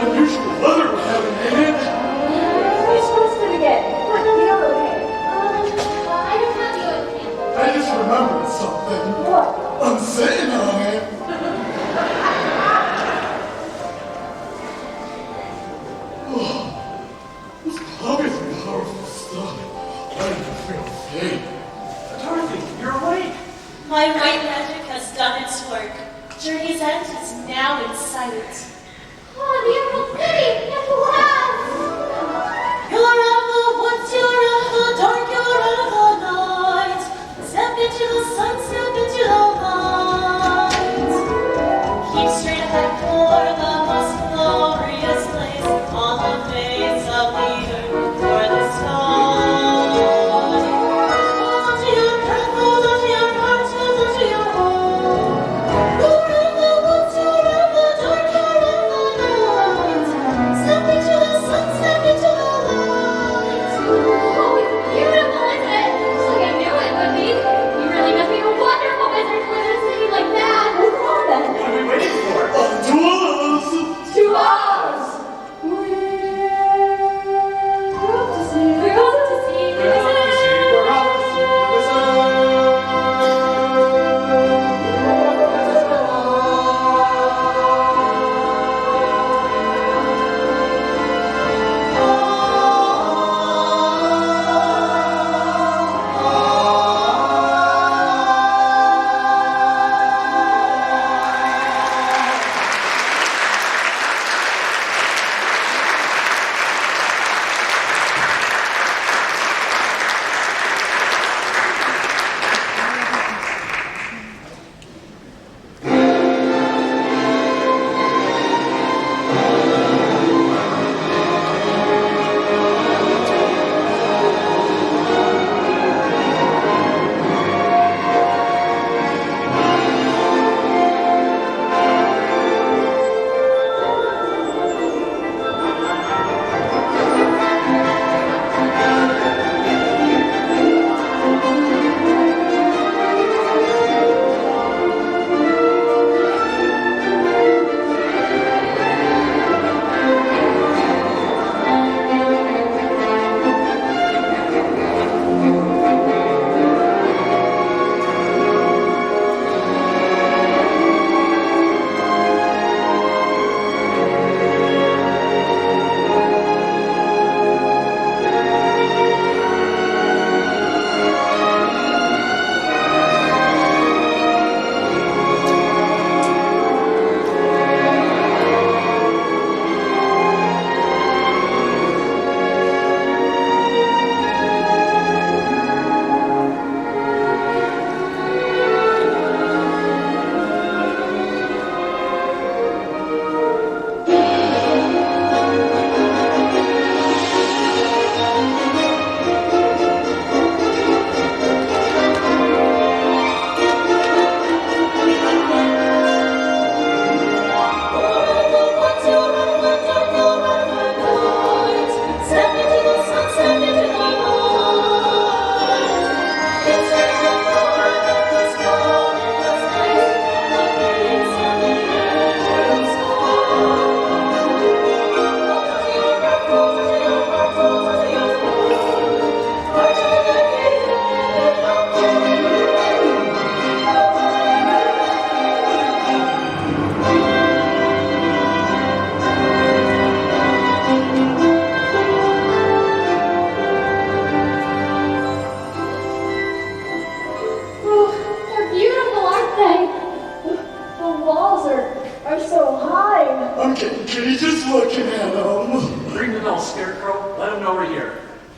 Unusual weather we're having, ain't it? It's twisted again. But you're okay. I don't have you with me. I just remembered something. What? I'm sitting on it. This poppies are powerful stuff. I don't feel faint. Dorothy, you're awake. My white magic has done its work. Journey's end is now in sight. Oh, the Emerald City! At last! You'll around the woods, you'll around the dark, you'll around the night. Step into the sun, step into the light. Keep straight ahead for the most glorious place on the face of the earth, for the stars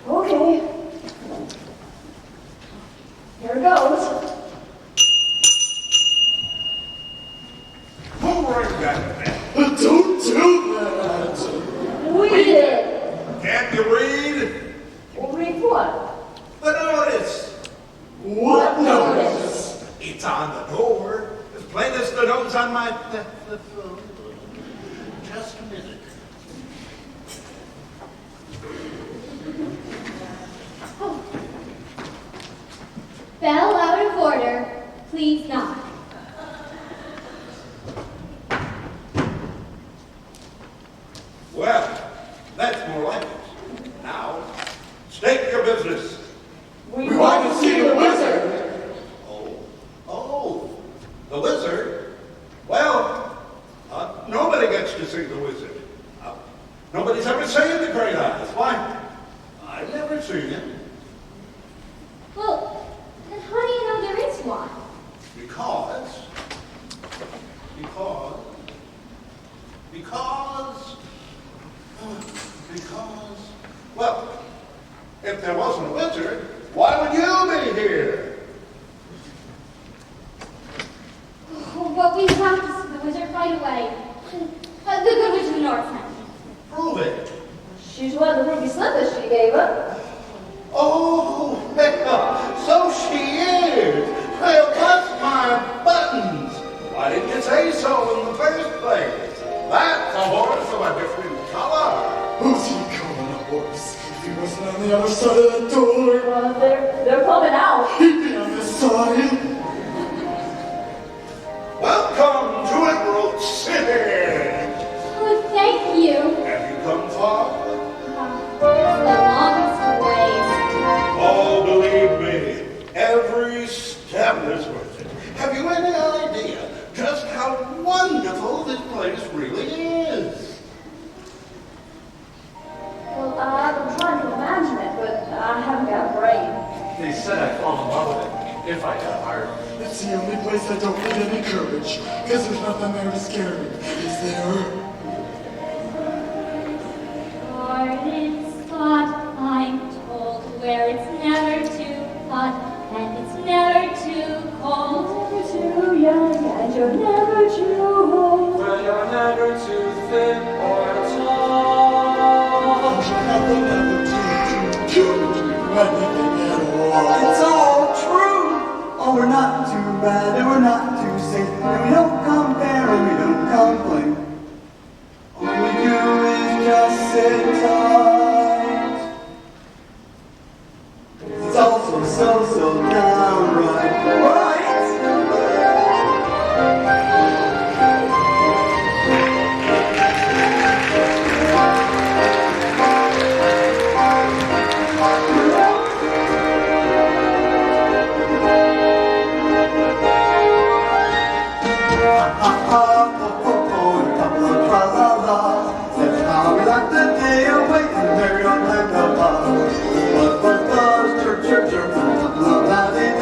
Okay. Here goes. Who rang that bell? Don't do that! We did. Can't you read? Well, read what? The notice. What notice? It's on the door. As plain as the nose on my... Just a minute. Bell out of order. Please knock. Well, that's more like it. Now, state your business. We want to see the wizard! Oh, the wizard? Well, nobody gets to see the wizard. Nobody's ever seen the Great Eyes. Why? I've never seen him. Well, then how do you know there is one? Because, well, if there wasn't a wizard, why would you be here? But we have to see the wizard right away. The good witch of the Northland. Prove it. She's one of the ruby slippers she gave up. Oh, so she is. Well, bless my buttons. Why didn't you say so in the first place? That's a horse of a different color. Who's he calling a horse? If he wasn't on the other side of the door, They're coming out. he'd be on this side. Welcome to Emerald City. Oh, thank you. Have you come far? It's the longest ways. Oh, believe me, every step is worth it. Have you any idea just how wonderful this place really is? Well, I've been trying to imagine it, but I haven't got a brain. They said I'd fall in love with it if I got hired. It's the only place I don't need any courage, because there's nothing there to scare me, is there? Garden spot, I'm told, where it's never too hot and it's never too cold. Never too young and you're never too old. Well, you're never too thin or tall. Nothing ever too good to do anything at all. It's all true. Oh, we're not too bad and we're not too safe. And we don't compare and we don't complain. All we do is just sit tight. It's also so downright right. That's how we like the day away and marry on like a boss. Buzz, buzz, buzz, chirp, chirp, chirp, la, la, la, la,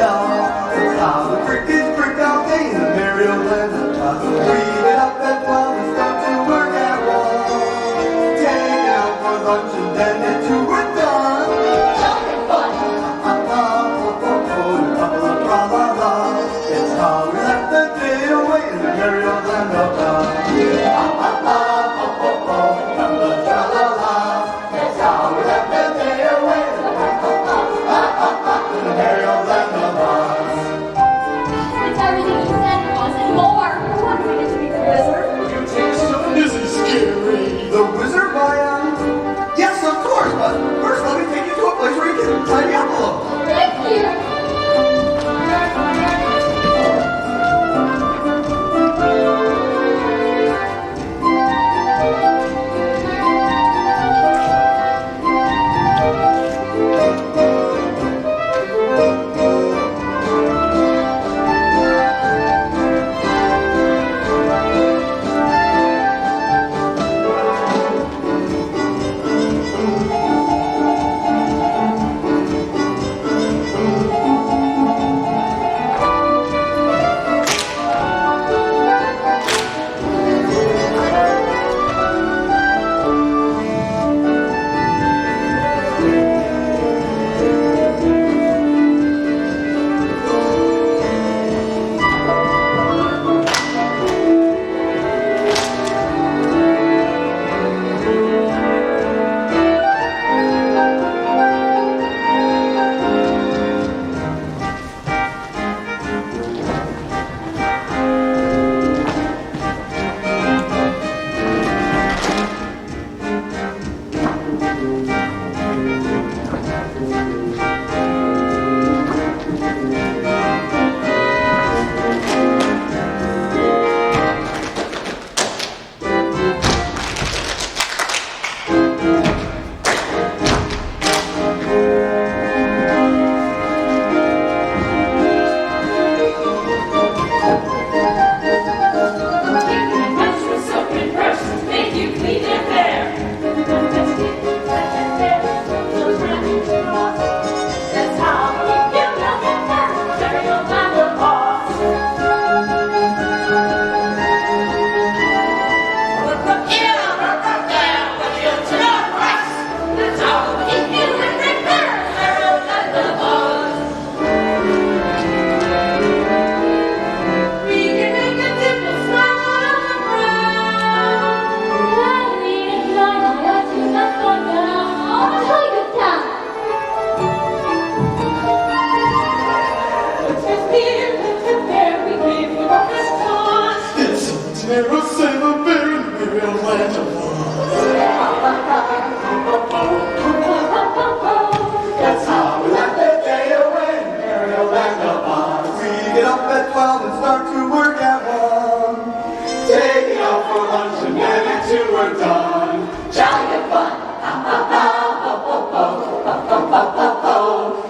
ho, ho, ho.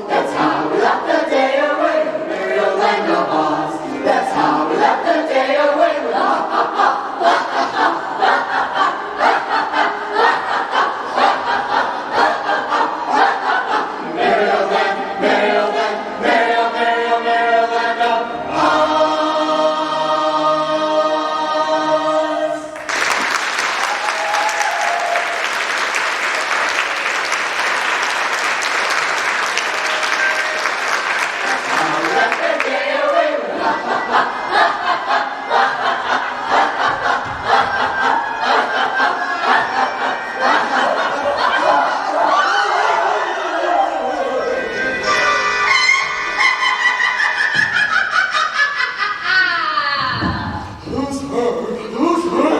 That's how we laughed the day away with merry old Land of Oz. That's how we laughed the day away with ha, ha, ha, ha, ha, ha, ha, ha, merry old land, merry old land, merry old, merry old, merry old Land of Oz. Who's her? Who's her?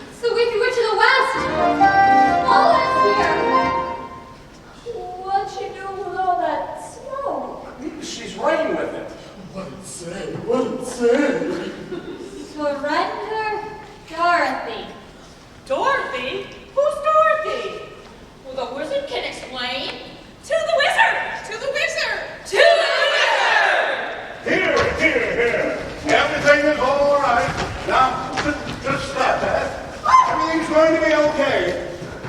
It's the Wicked Witch of the West. All that's here. What you do with all that smoke? She's running with it. What'd it say? What'd it say? Surrender Dorothy. Dorothy? Who's Dorothy? Well, the wizard can explain. To the wizard! To the wizard! To the wizard! Here, here, here. Everything is all right. Now, just stop that. Everything's going to be okay.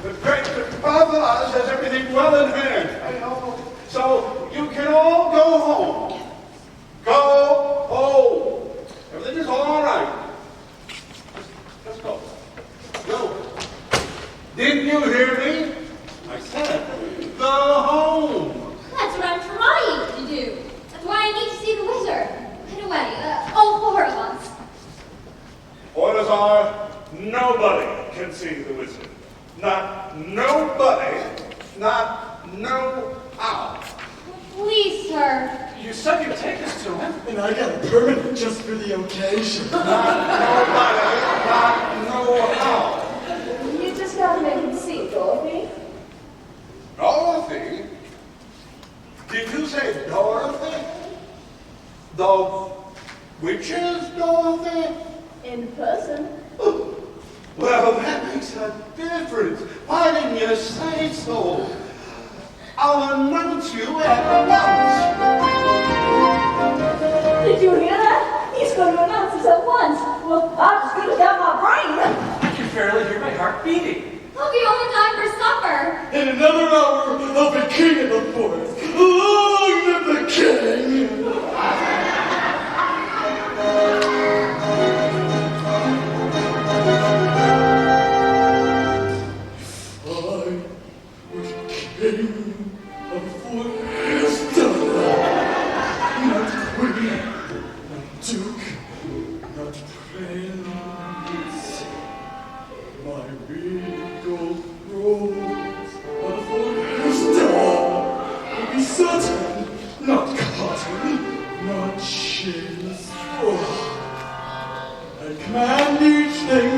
The great Bob Oz has everything well in hand. I know. So you can all go home. Go home. Everything is all right. Let's go. Go. Didn't you hear me? I said, go home. That's what I'm trying to do. That's why I need to see the wizard. Anyway, all four of us. Orders are, nobody can see the wizard. Not nobody, not no how. Please, sir. You said you'd take us to him. And I got a permit just for the occasion. Not nobody, not no how. You just gotta make him see, Dorothy. Dorothy? Did you say Dorothy? The witch's Dorothy? In person. Well, that makes a difference. Why didn't you say so? I'll announce you at Did you hear that? He's going to announce us at once. Well, I'll just get it down my brain. I can barely hear my heart beating. It'll be only time for supper. In another hour, I'll be king of the forest. Long live the king! I was king of the forest. Not queen, not duke, not prince. My regal robes of the forest will be satin, not cotton, not chains. I command each thing,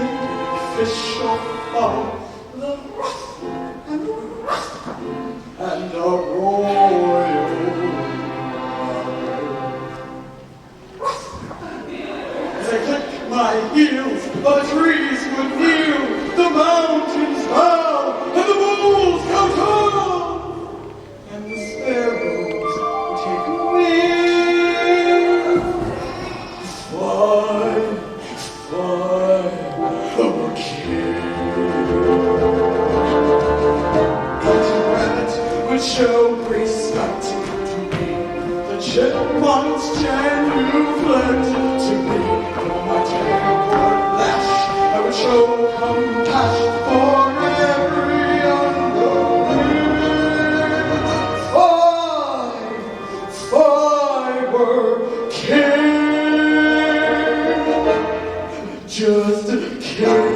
fish or fowl, the ruff and the ruff, and a royal as I click my heels, the trees would kneel, the mountains bow, and the bulls go tall, and the sparrows would take wing. Fly, fly, oh king. Each rabbit would show respect to me, the chipmunks genuflect to me. My tail would lash, I would show compassion for every underling. I were king, just a king.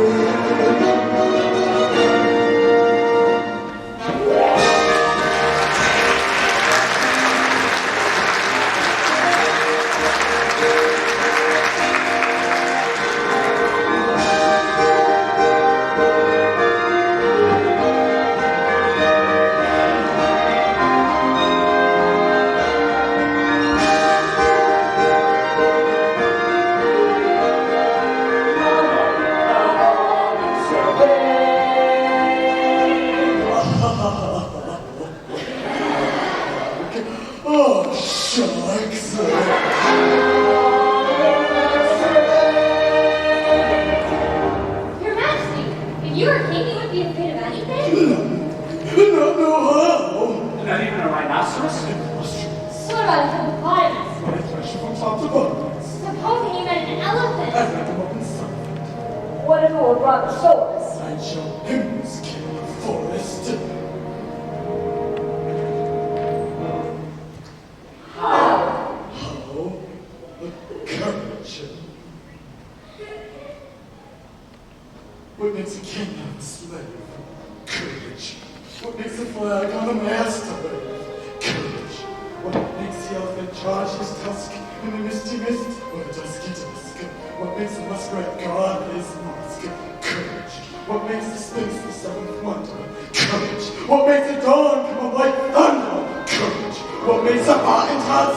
Shucks. Your Majesty, if you were king, you wouldn't be afraid of anything? No how. Not even a rhinoceros? So what about a hippopotamus? I thresh from top to bottom. Supposing you met an elephant? I wrap him up in sun. What if it were brontosaurus? I'd show him who's king of the forest. How? How? The courage. What makes a king not a slave? Courage. What makes a flag on a mast a wave? Courage. What makes the elephant charge his tusk in the misty mist or the dusky dusk? What makes a muskrat guard his mask? Courage. What makes the sphinx the seventh wonder? Courage. What makes the dawn come up like thunder? Courage. What makes a hot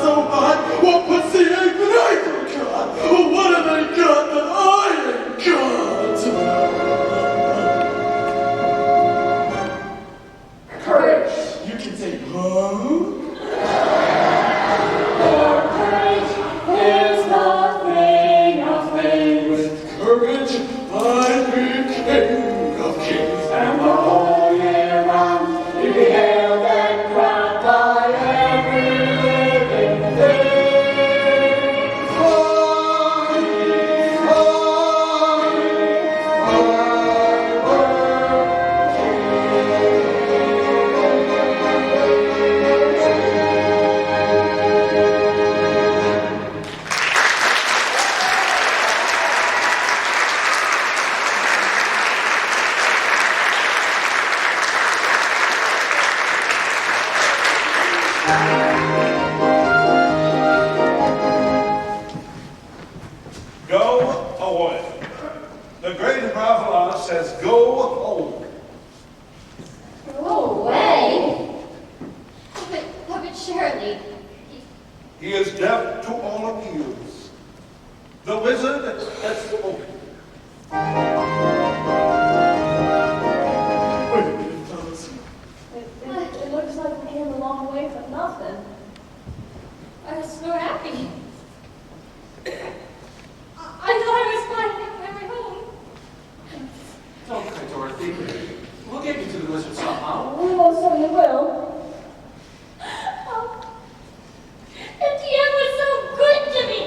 so hot? What puts the egg in apricot? Oh, what have they got that I ain't got? Courage. You can say, huh? Is the thing of things. With courage, I be king of kings, and the whole year round he be hailed and crowned by every living thing. Fly, Go away. The great Bravola says go home. Go away? But surely. He is deaf to all appeals. The wizard has spoken. Wait a minute, fellas. It looks like we came a long way for nothing. I was so happy. I thought I was finally on my way home. Don't cry, Dorothy. We'll get you to the wizard somehow. We most certainly will. Oh. And Deanne was so good to me.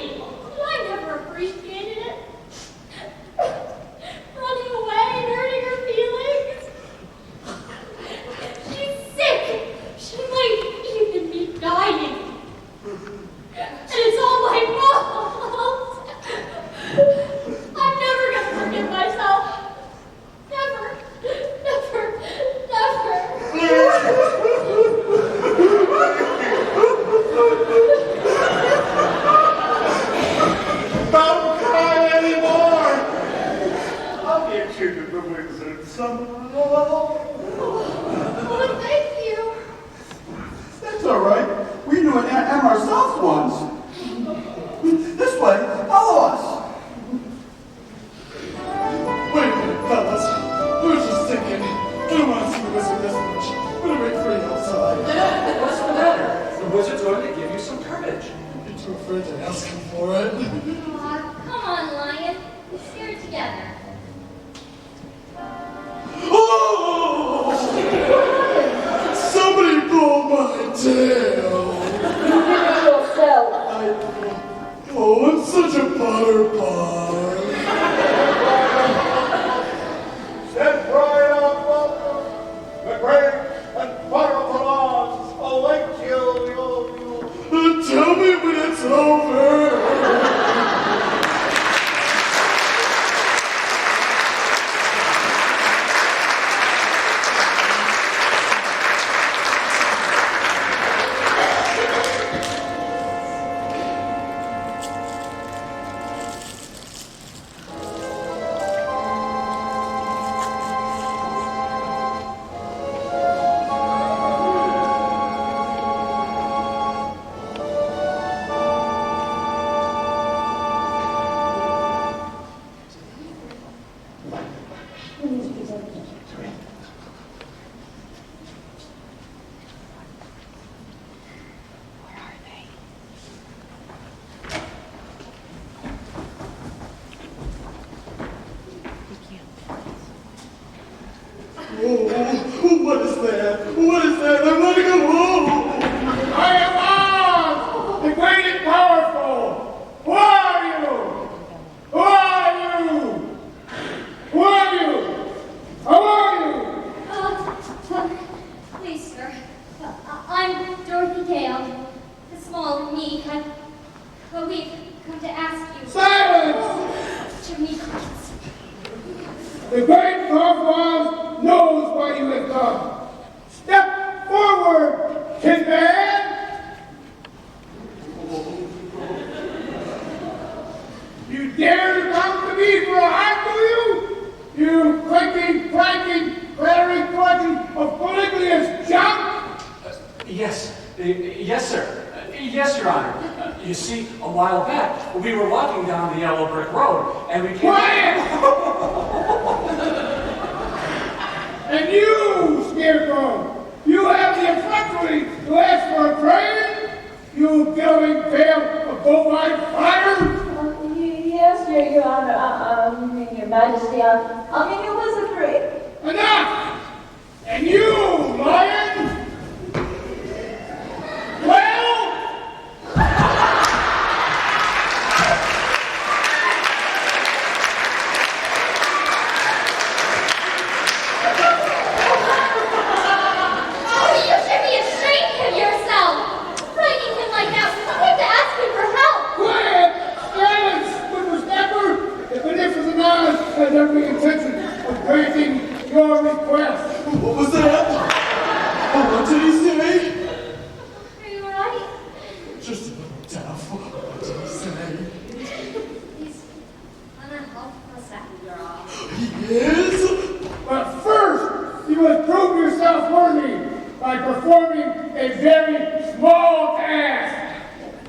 I never appreciated it. Running away and hurting her feelings. She's sick. She might even be dying. And it's all my fault. I'm never gonna forgive myself. Never. Never. Never. Don't cry anymore. I'll get you to the wizard somehow. Oh, thank you. That's all right. We knew an M ourselves once. This way, follow us. Wait a minute, fellas. I was just thinking. I don't want to see the wizard this much. I'm gonna wait for you outside. What's the matter? The wizard's going to give you some courage. You're too afraid to ask him for it. Aw, come on, Lion. Let's hear it together. Oh! Somebody pulled my tail. You did it yourself. I'm such a butterpie. Step right up, welcome. The great and powerful odds await you. Tell me when it's over. Yes, yes, sir. Yes, Your Honor. You see, a while back, we were walking down the yellow brick road, and we came... Quiet! And you, Scarecrow, you have the effrontery to ask for a train? You gilding veil of bovine fire? Yes, Your Honor, Your Majesty, I'm in your wizardry. Enough! And you, lion? Well? Oh, you should be ashamed of yourself! Frightening him like that, we have to ask him for help! Quiet! Silence, whippersnapper! The beneficent honest has every intention of granting your request. What was that? Oh, what did he say? Are you alright? Just a little deaf. What did he say? He's gonna help us after all. He is? But first, you must prove yourself worthy by performing a very small task.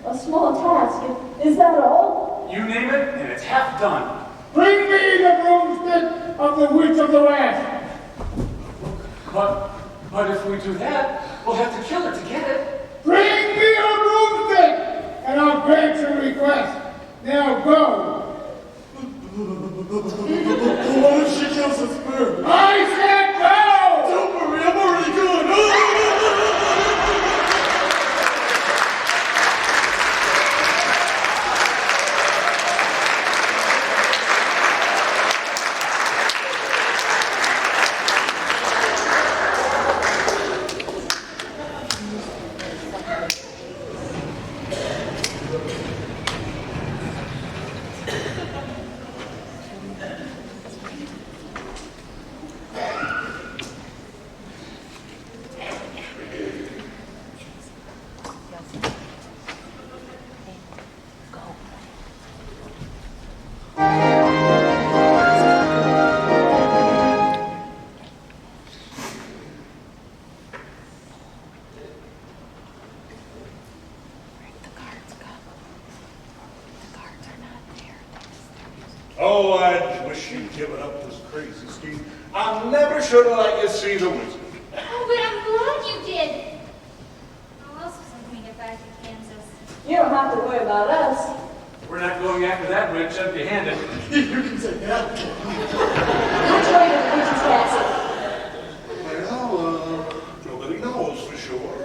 A small task, is that all? You name it, and it's half done. Bring me the broomstick of the Witch of the West. But if we do that, we'll have to kill her to get it. Bring me a broomstick, and I'll grant your request. Now go. What if she kills us first? I said go! Don't worry, I'm already going. Oh, I wish you'd given up this crazy scheme. I never should have let you see the wizard. Oh, but I'm glad you did. How else was I going to get back to Kansas? You don't have to worry about us. We're not going after that witch empty-handed. You can say that. I'm trying to reach his castle. Well, nobody knows for sure.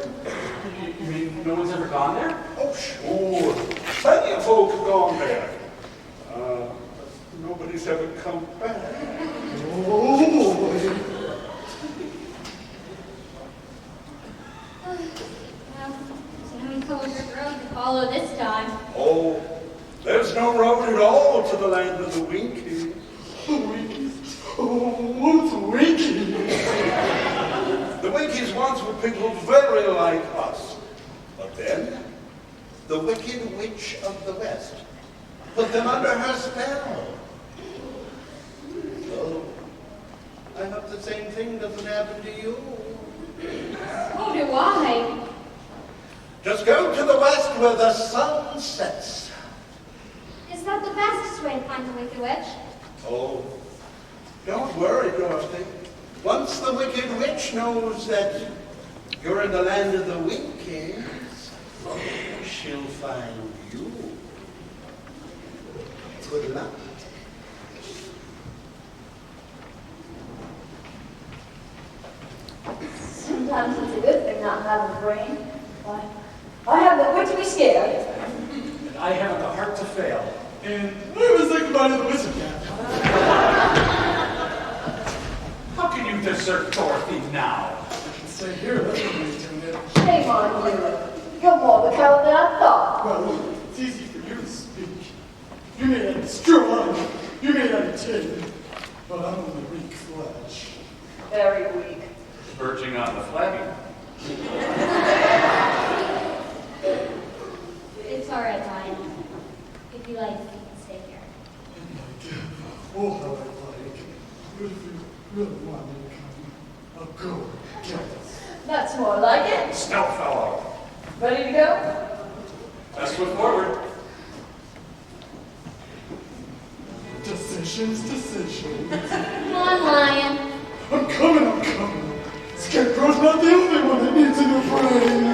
You mean no one's ever gone there? Oh, sure. Plenty of folk have gone there. Nobody's ever come back. Oh, boy. Well, Sammy told your road to follow this time. Oh, there's no road at all to the land of the Winkies. Winkies? Oh, what's Winkies? The Winkies once were people very like us. But then, the Wicked Witch of the West put them under her spell. So, I hope the same thing doesn't happen to you. So do I. Just go to the west where the sun sets. Is that the fastest way to find the Wicked Witch? Oh, don't worry, Dorothy. Once the Wicked Witch knows that you're in the land of the Winkies, she'll find you. Good luck. Sometimes it's a good thing not having a brain. I have the wit to be scared. And I haven't the heart to fail. And I was like about the wizard cat. How can you desert Dorothy now? I can stay here, that's what he's doing it. Shame on you. You're more of a coward than I thought. Well, it's easy for you to speak. You may have strong, you may have tin, but I'm only weak flesh. Very weak. Verging on the flabby. It's all right, Lion. If you like, you can stay here. Oh, how I like. But if you really want me to come, I'll go get us. That's more like it. stout fellow. Ready to go? Best foot forward. Decisions. Come on, Lion. I'm coming. Scarecrow's not the only one that needs a new brain.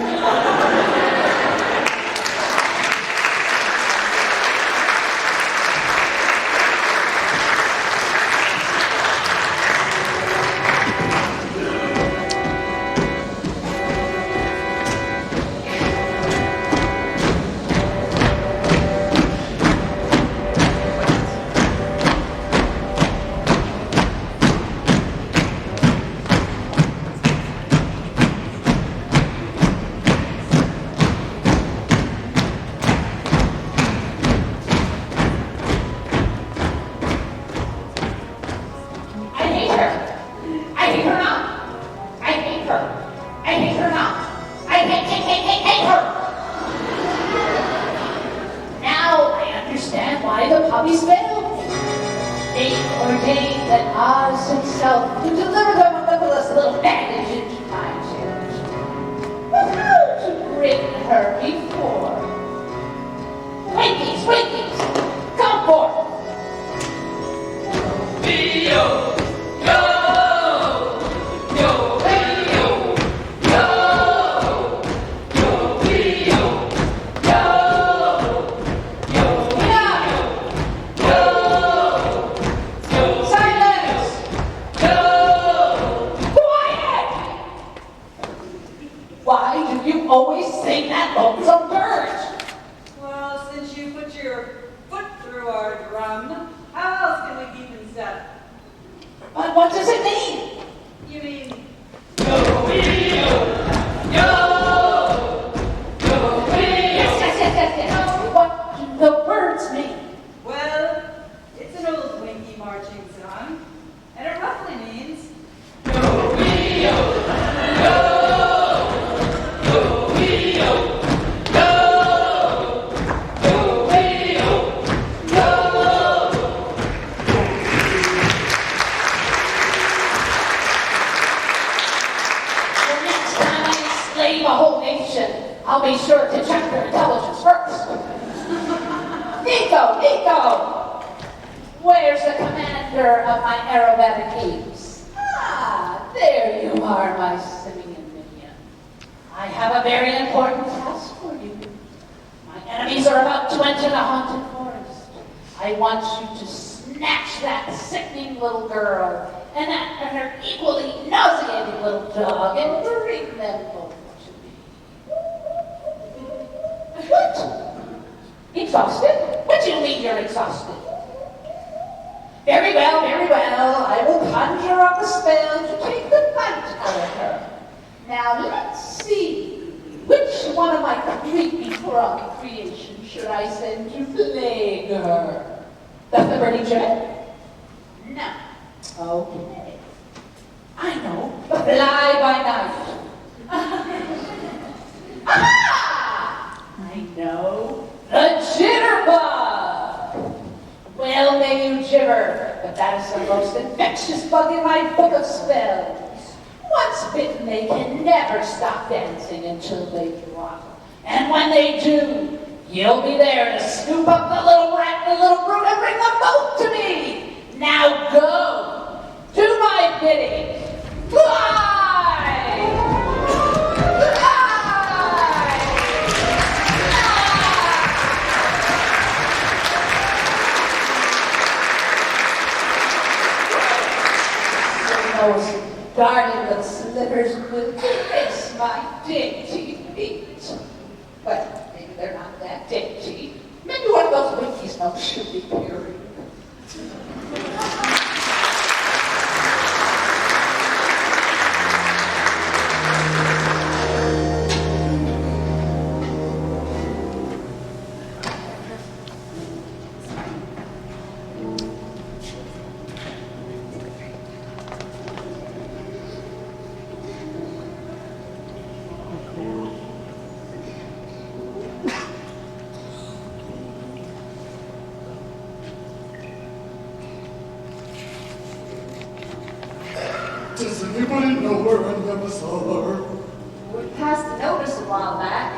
passed a notice a while back.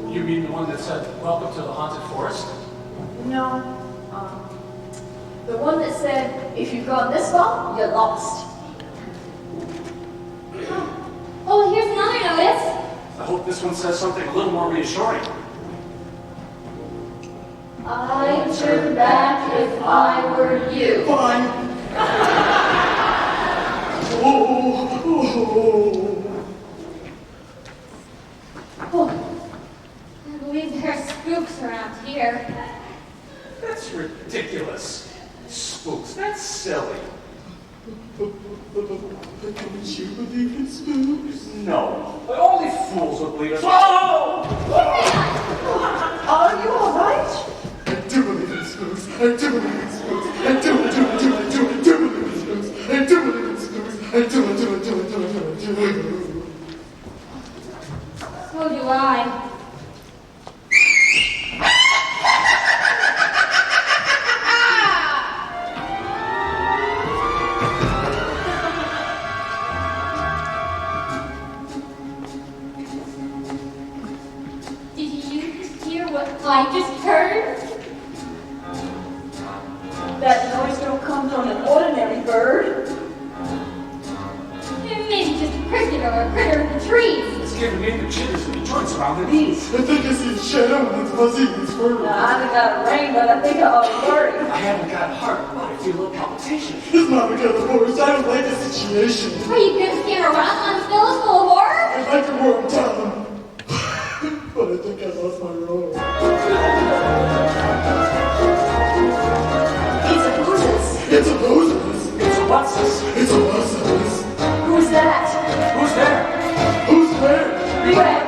You mean the one that said, "Welcome to the haunted forest"? No. The one that said, if you've gone this far, you're lost. Oh, here's another notice. I hope this one says something a little more reassuring. I'd turn back if I were you. Fine. Oh. Oh, I believe there are spooks around here. That's ridiculous. Spooks, that's silly. Don't you believe in spooks? No, but only fools would believe it. Whoa! Are you all right? I do believe in spooks. I do believe in spooks. I do believe in spooks. I do believe in spooks. I do. So do I. Did you hear what I just heard? That noise don't come from an ordinary bird. Maybe just a cricket or a critter in the trees. It's giving me the jitters and the joints around the knees. I think I see a shadow and it's fuzzy and it's furry. Now, I haven't got a ring, but I think I ought to worry. I haven't got heart, but I feel a little palpitation. This Mama got the forest. I don't like this situation. Are you gonna stand around on Phyllis full of horror? I'd like to warm town. But I think I lost my roll. It's a Moses. It's a Moses. It's a what's-this? It's a Moses. Who's that? Who's there? Who's there? Beware.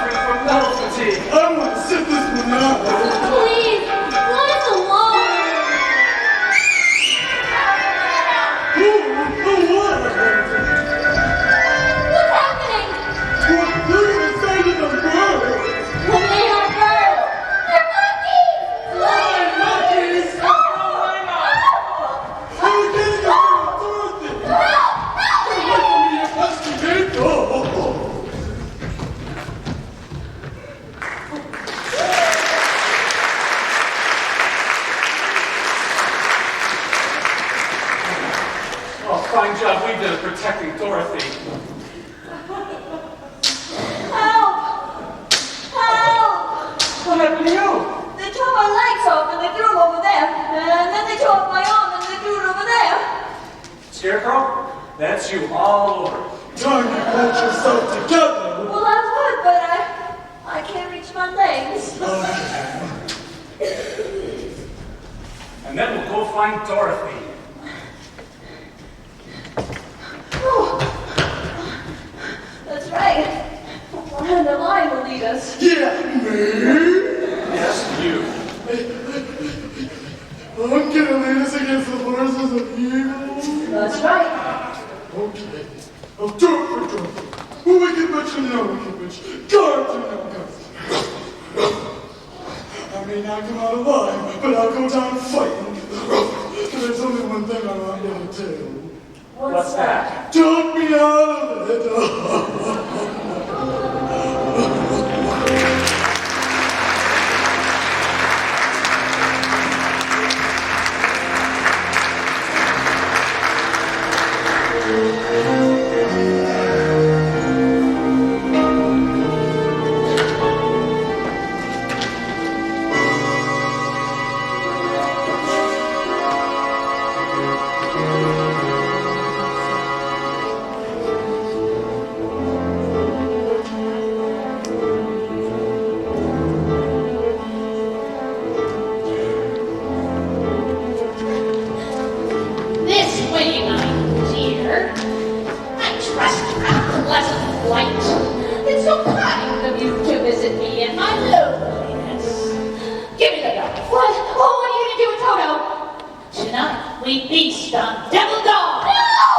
suffering from metal fatigue. I want to sit this one out. Please, let us alone. What? What's happening? What? Look at the size of the birds. Well, they are birds. They're monkeys. Why monkeys? I was getting a Dorothy. Wait for me, you pesky pig. Oh, fine job we did at protecting Dorothy. Help! Help! What happened to you? They tore my legs off and they threw them over there. And then they tore off my arm and they threw it over there. Scarecrow, that's you all over. Time to hold yourself together. Well, I would, but I can't reach my legs. And then we'll go find Dorothy. Oh, that's right. And the lion will lead us. Yeah, me? Yes, you. I'm gonna lead us against the forces of evil. That's right. Okay. I'll do it for Dorothy. A wicked witch and no wicked witch. Guards and no guards. I may not come out alive, but I'll go down fighting. But there's only one thing I want you to do. What's that? Talk me out of it. This way, my dear. I trust you have a pleasant flight. It's so kind of you to visit me in my loneliness. Give me the gun. What? Oh, what are you gonna do with Toto? Tonight we feast on devil dog. No!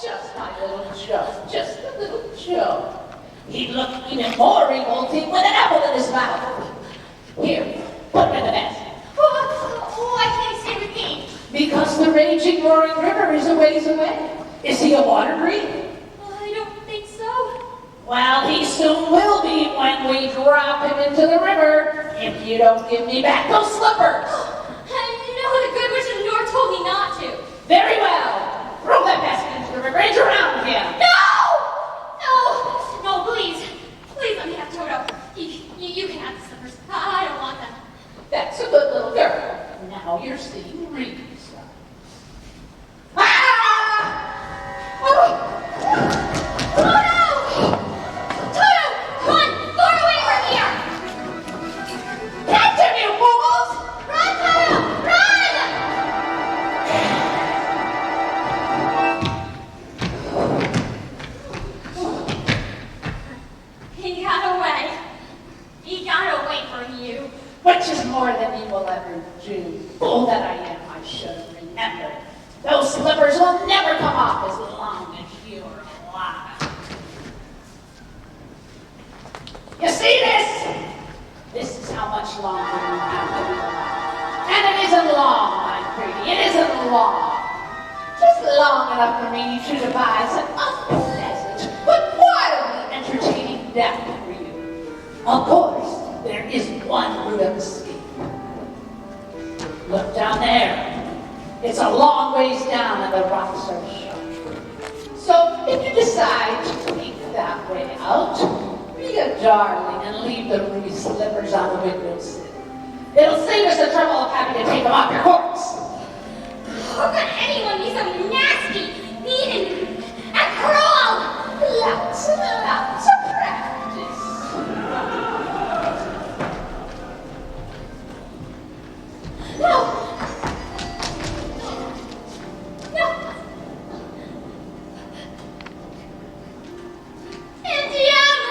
Just my little Joe. Just a little Joe. He'd look even more revolting with an apple in his mouth. Here, put him in the basket. Why can't he stay with me? Because the raging, roaring river is a ways away. Is he a water breed? I don't think so. Well, he soon will be when we drop him into the river. If you don't give me back those slippers. You know the good witch of the north told me not to. Very well. Throw that basket into the river and drown him. No, please. Please let me have Toto. You can have the slippers. I don't want them. That's a good little girl. Now you're seeing reason. Ah! Oh no! Toto, run! Run away from here! Catch him, you fools! Run, Toto! Run! He got away. He got away from you. Which is more than you will ever do. Fool that I am, I should have remembered. Those slippers will never come off as long as you're alive. You see this? This is how much longer you have to be alive. And it isn't long, my pretty. It isn't long. Just long enough for me to devise an unpleasant but wildly entertaining death for you. Of course, there is one route of escape. Look down there. It's a long ways down and the rocks are sharp. So if you decide to take that way out, be a darling and leave the ruby slippers on the windowsill. It'll save us the trouble of having to take them off your horse. How could anyone be so nasty, mean, and cruel? Lots and lots of practice. No! No! Indiana!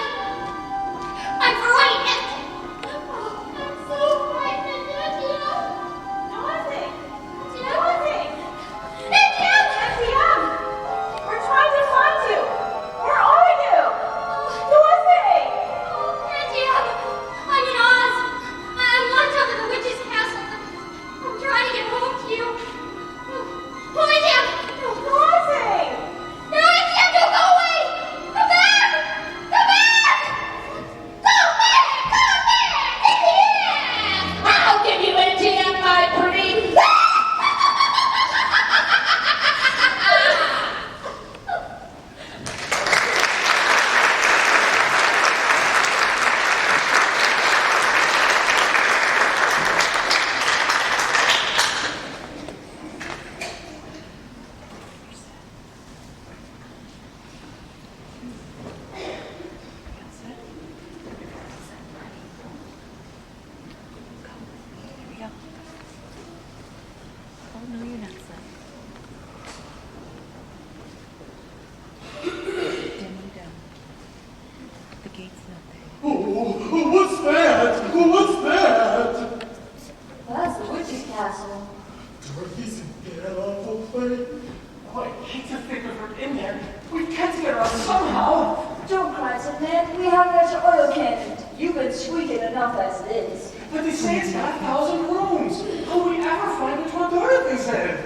Cannon. You've been squeaking enough as it is. But they say it's got 1,000 rooms. How would we ever find which one Dorothy said?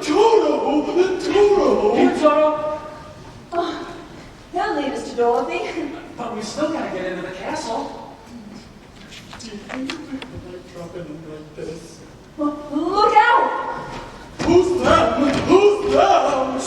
Toto! Toto! Here, Toto. Oh, that'll lead us to Dorothy. But we still gotta get into the castle. Do you think we could dropping them like this? Look out! Who's them? Who's them?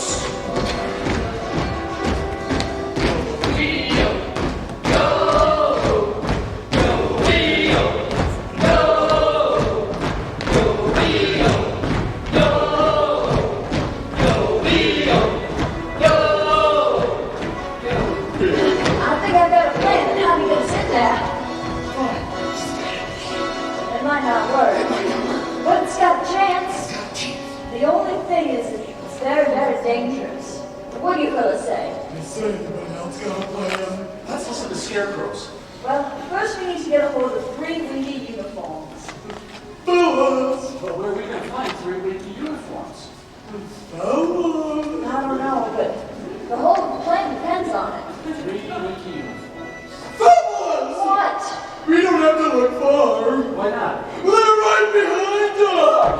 The only thing is, it's very, very dangerous. What do you fellas say? They say anybody else got a plan? Let's listen to Scarecrows. Well, first we need to get a hold of 3 winky uniforms. Fellas! But where are we gonna find 3 winky uniforms? Fellas! I don't know, but the whole plan depends on it. 3 winky uniforms. Fellas! What? We don't have to look far. Why not? They're right behind us!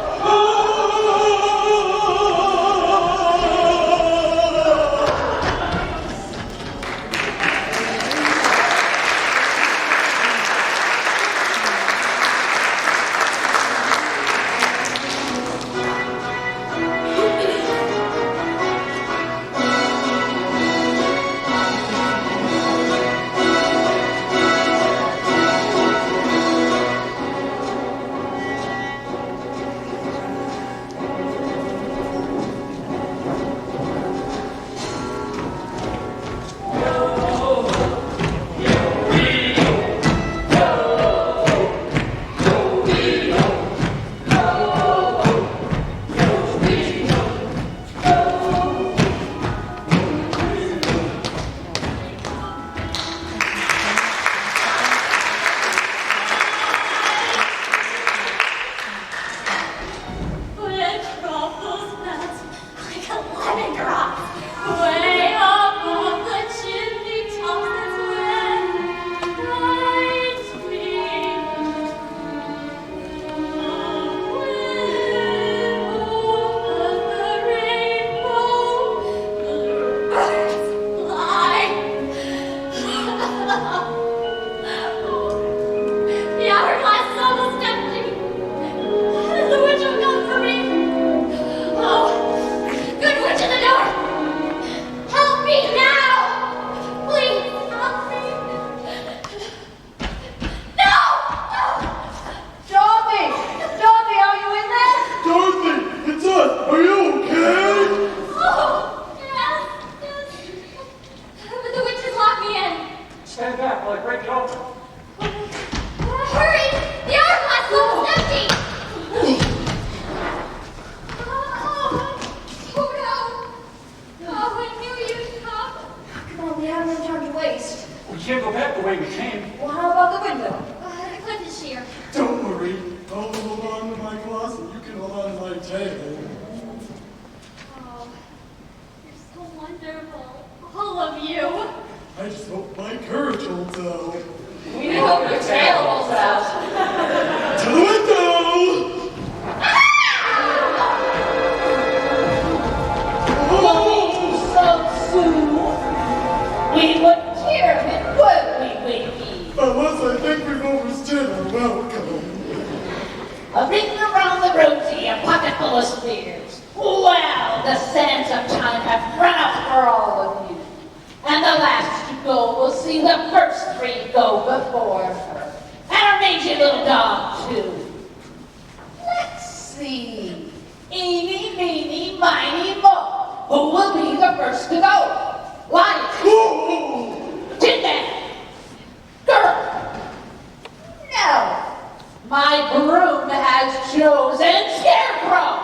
My broom has chosen Scarecrow!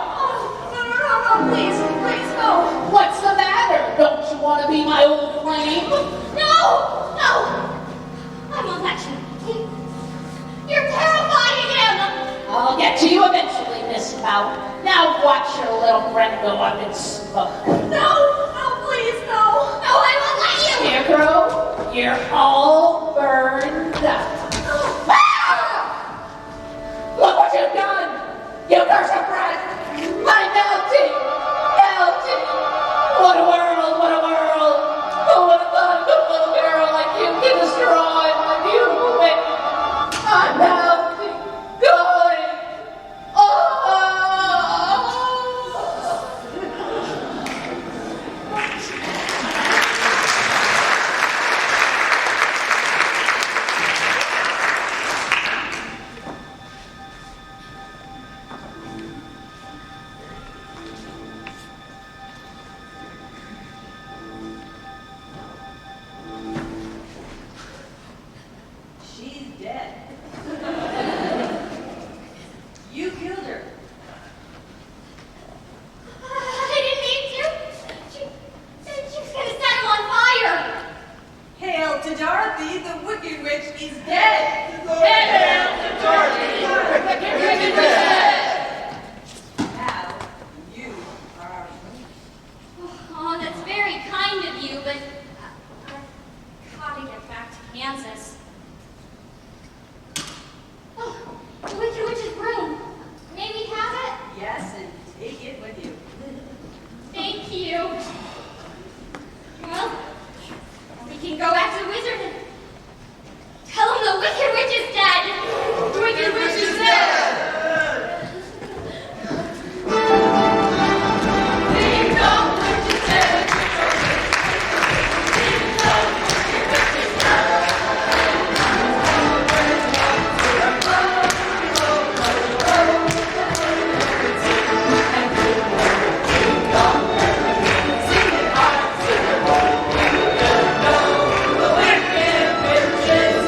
No, please, no! What's the matter? Don't you want to be my old flame? No! I won't let you. You're terrifying him! I'll get to you eventually, Miss Mouth. Now watch your little friend go up in smoke. No, please, no! No, I won't let you! Scarecrow, You're all burned up. Look what you've done! You cursed brat! I'm melting! Melting! What a world! What a world! Who would have thought a good little girl like you could destroy my beautiful baby? I'm melting! Going! She's dead. You killed her. I didn't mean to. She was gonna set him on fire. Hail to Dorothy, the Wicked Witch is dead. Hail to Dorothy, the Wicked Witch is dead. Now, you are our Oh, that's very kind of you, but I've got to get back to Kansas. Oh, the Wicked Witch's broom. May we have it? yes, and take it with you. Thank you. Well, we can go back to the wizard and tell him the Wicked Witch is dead. The Wicked Witch is dead. Ding dong, witch is dead. Ding dong, wicked witch is dead. Sing it hard, sing it loud. Ding dong, the wicked witch is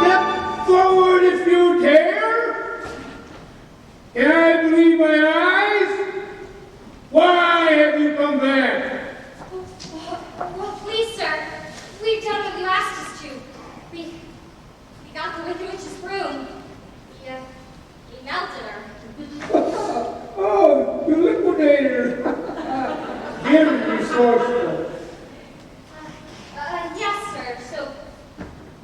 Step forward if you dare. Can I believe my eyes? Why have you come back? Well, please, sir. We've done what you asked us to. We got the Wicked Witch's broom. We melted her. Oh, you liquidated her. Very resourceful. Yes, sir.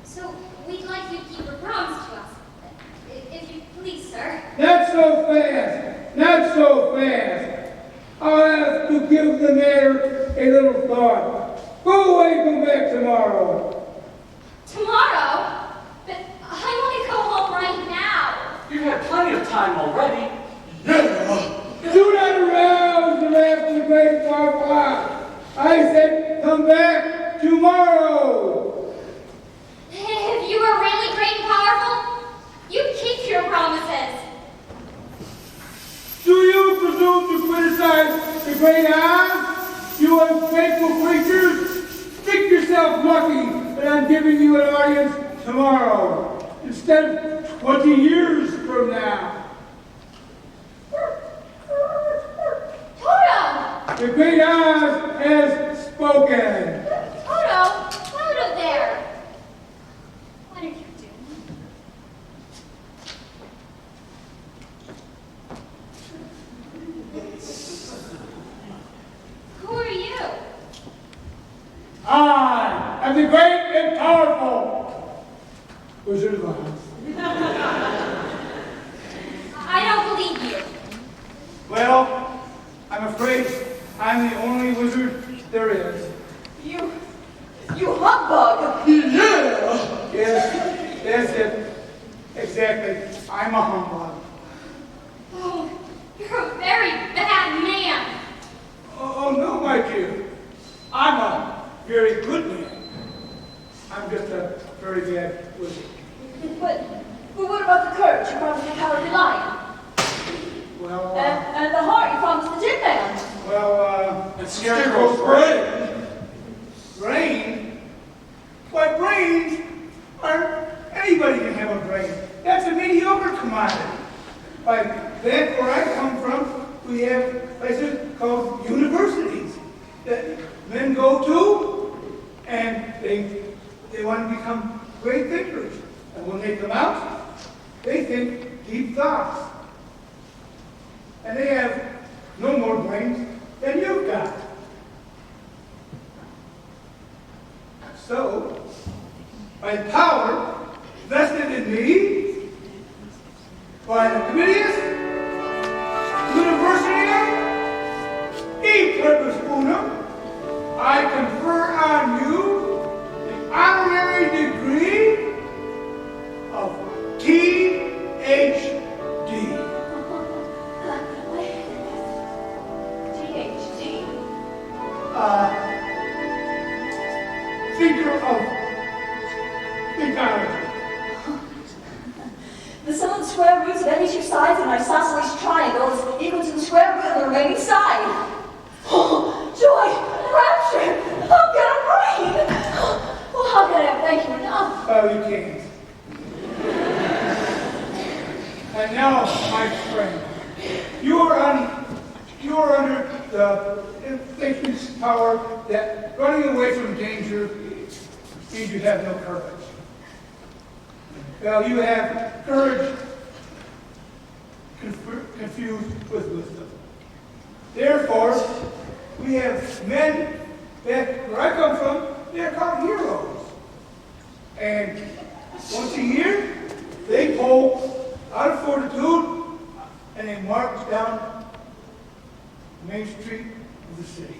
So we'd like you to keep your promise to us. If you please, sir. Not so fast. Not so fast. I'll have to give the matter a little thought. Go away, come back tomorrow. Tomorrow? But I want to go home right now. You've had plenty of time already. Do not arouse the wrath of the great Farfalla. I said, come back tomorrow. If you are really great and powerful, you keep your promises. Do you presume to criticize the great Oz? You unfaithful creatures? Think yourself lucky that I'm giving you an audience tomorrow, instead of 20 years from now. Toto! The great Oz has spoken. Toto there. What are you doing? Who are you? I am the great and powerful Wizard of Oz. I don't believe you. Well, I'm afraid I'm the only wizard there is. You humbug! Yeah! Yes, Exactly. I'm a humbug. Oh, you're a very bad man. Oh, no, my dear. I'm a very good man. I'm just a very bad wizard. But what about the courage you promised the cowardly lion? Well, And the heart you promised the tin man? well, And Scarecrow's Scarecrow's brain? Why, brains are, anybody can have a brain. That's a mediocre commodity. Like, back where I come from, we have places called universities that men go to, and they want to become great thinkers. And when they come out, they think deep thoughts. And they have no more brains than you've got. So, by the power vested in me, by the committees, university, e pluribus unum, I confer on you the honorary degree of Ph.D. PhD. Thinker of theology. The sum of the square roots of any two sides of an isosceles triangle is equal to the square root of the remaining side. Oh, joy! Rapture! I've got a brain! Well, how can I thank you enough? Oh, you can't. And now, my friend, you are under the infectious power that running away from danger means you have no courage. Well, you have courage confused with wisdom. Therefore, we have men that, where I come from, they're called heroes. And once a year, they pull out of fortitude and they march down Main Street of the city.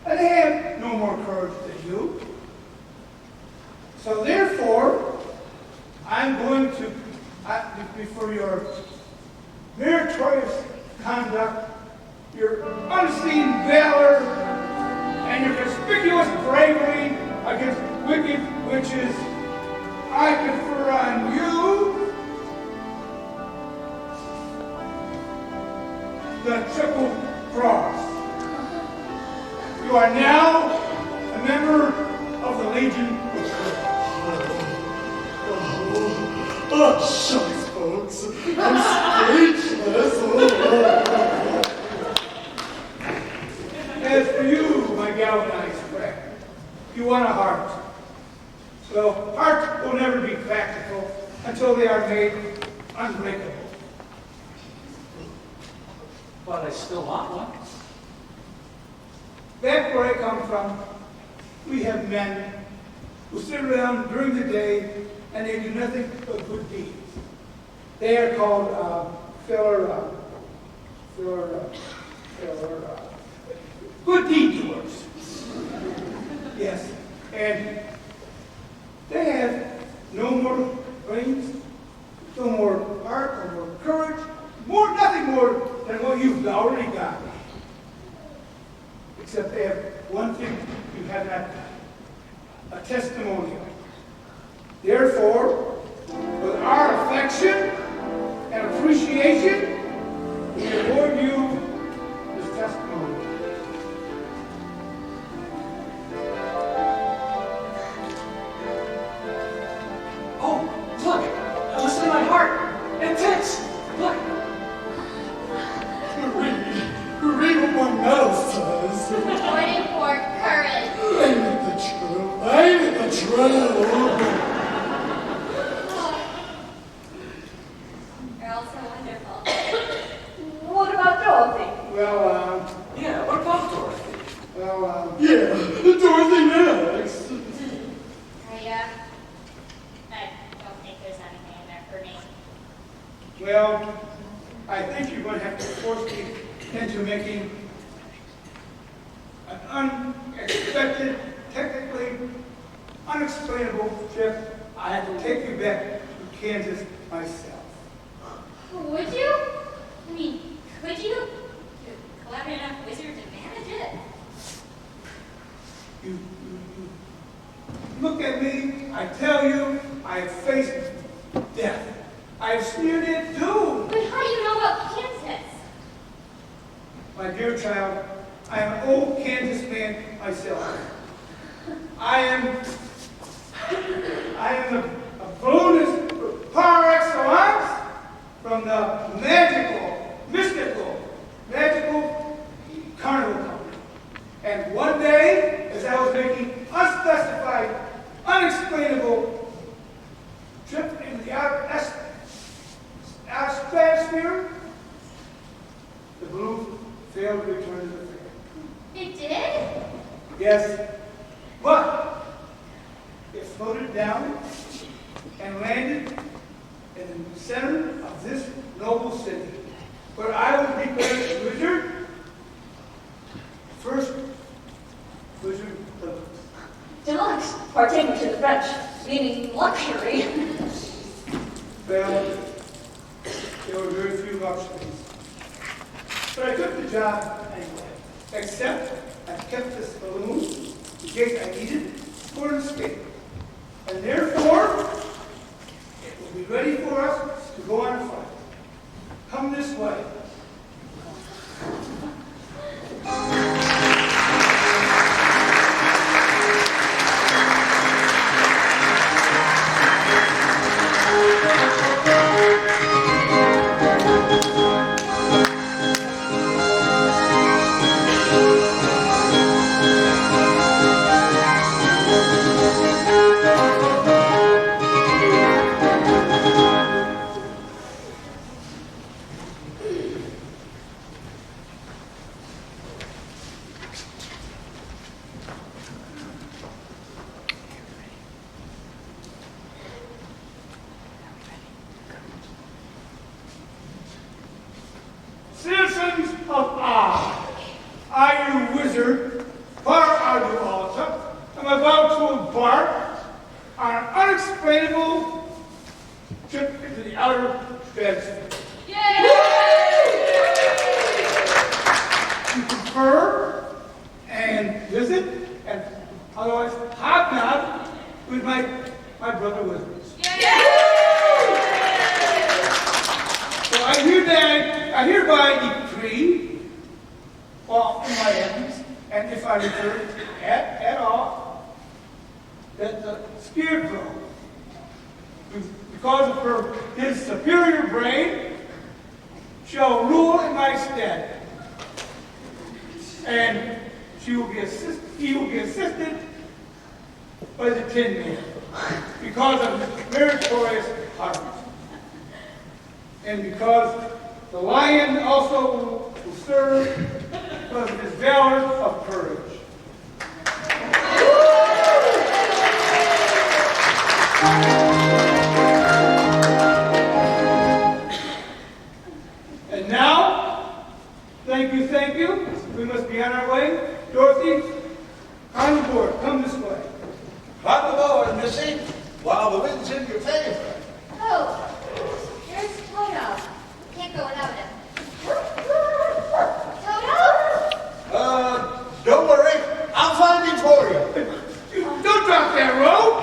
And they have no more courage than you. So therefore, I'm going to, for your meritorious conduct, your unseen valor, and your conspicuous bravery against wicked witches, I confer on you the Triple Cross. You are now a member of the Legion of Courage. Oh, shucks, folks. I'm speechless. As for you, my galvanized friend, you want a heart. Well, hearts will never be practical until they are made unbreakable. But I still want one. Back where I come from, we have men who sit around during the day and they do nothing but good deeds. They are called good deed doers. Yes, and they have no more brains, no more heart, no more courage, nothing more than what you've already got. Except they have one thing you have not got, a testimonial. Therefore, with our affection and appreciation, we award you this testimony. Oh, look! Listen to my heart! It ticks! Look! Read what my medal says. Voting for courage. Ain't it the truth? Ain't it the truth? You're all so wonderful. What about Dorothy? Well, Yeah, what about Dorothy? Yeah, Dorothy next. I don't think there's anything in there for me. well, I think you're going to have to force me into making an unexpected, technically unexplainable trip. I have to take you back to Kansas myself. Would you? I mean, could you? You're a clever enough wizard to manage it. You look at me, I tell you, I have faced death. I have sneered at doom. But how do you know about Kansas? My dear child, I am an old Kansas man myself. I am the balloonist par excellence from the mystical carnival company. And one day, as I was making unspecified, unexplainable trip into the outer stratosphere, the balloon failed to return to the fair. It did? Yes, but it floated down and landed in the center of this noble city, where I would be declared wizard, first wizard deluxe. Deluxe, partaking to the French, meaning luxury. Well, there were very few luxuries. But I took the job anyway, except I kept this balloon in case I needed it for an escape. And therefore, it will be ready for us to go on a flight. Come this way. Citizens of Oz, I, you wizard, par adu alta, am about to embark on an unexplainable trip into the outer stratosphere. To confer and visit and otherwise hobnob with my brother wizards. So I hereby decree, all in my hands, and if I return at all, that the Scarecrow, because of his superior brain, shall rule in my stead. And he will be assisted by the Tin Man, because of his meritorious heart. And because the lion also will serve because of his valor of courage. And now, thank you, we must be on our way. Dorothy, on board, come this way. Climb aboard, Missy, while the wind's in your favor. Oh, here's Toto. Can't go without him. Toto? Don't worry, I'll find him for you. Don't drop that rope.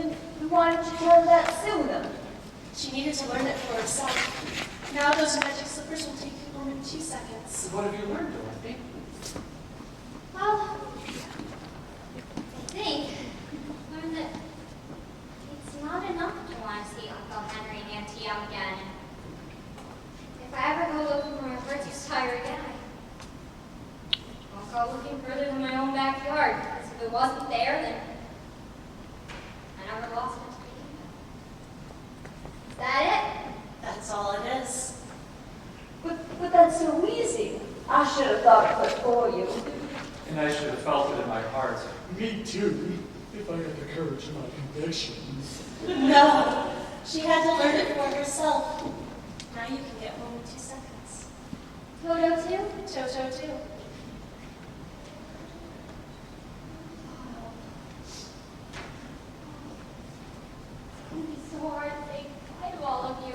Then why didn't you tell her that sooner? She needed to learn it for herself. Now those magic slippers will take you home in 2 seconds. What have you learned, Dorothy? Well, I think I learned that it's not enough to want to see Uncle Henry and Auntie out again. If I ever go looking for my bird's tire again, I won't go looking further than my own backyard, because if it wasn't there, then I never lost it. Is that it? That's all it is. But that's so easy. I should have thought of it for you. And I should have felt it in my heart. Me too, if I had the courage of my convictions. No, she had to learn it for herself. Now you can get home in 2 seconds. Toto too? Toto too. It's going to be so hard to say goodbye to all of you.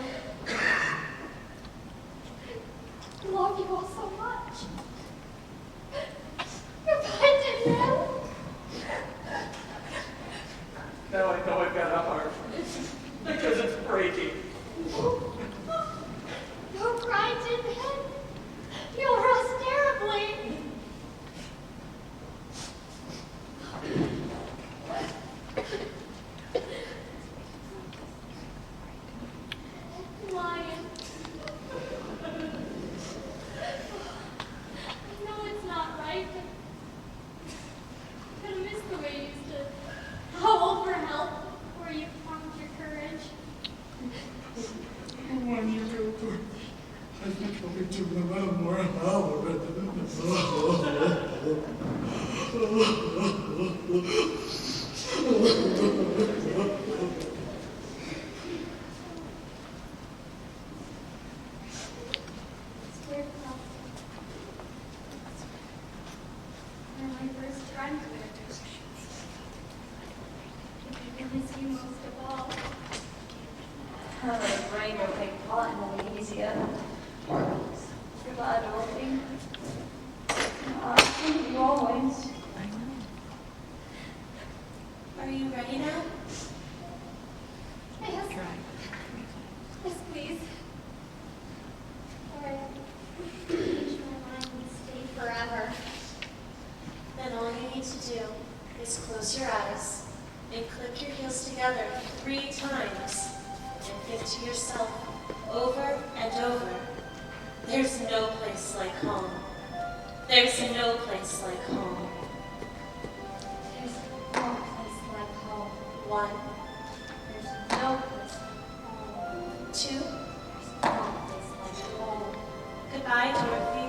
I love you all so much. Goodbye, Dad. Now I know I've got a heart. Because it's breaking. Don't cry, Dad. You'll rust terribly. Lion. I know it's not right, but I miss the way you used to howl for help before you found your courage. 1 year ago, I think I'll be doing a little more hour Scarecrow. You're my first friend. I miss you most of all. Her brain will make plotting any easier. Goodbye, Dorothy. I think you always. Are you ready now? Yes. Yes, please. Or change my mind and stay forever. Then all you need to do is close your eyes and click your heels together 3 times and think to yourself over and over, there's no place like home. There's no place like home. There's no place like home. 1, There's no place like home. 2, There's no place like home. goodbye, Dorothy.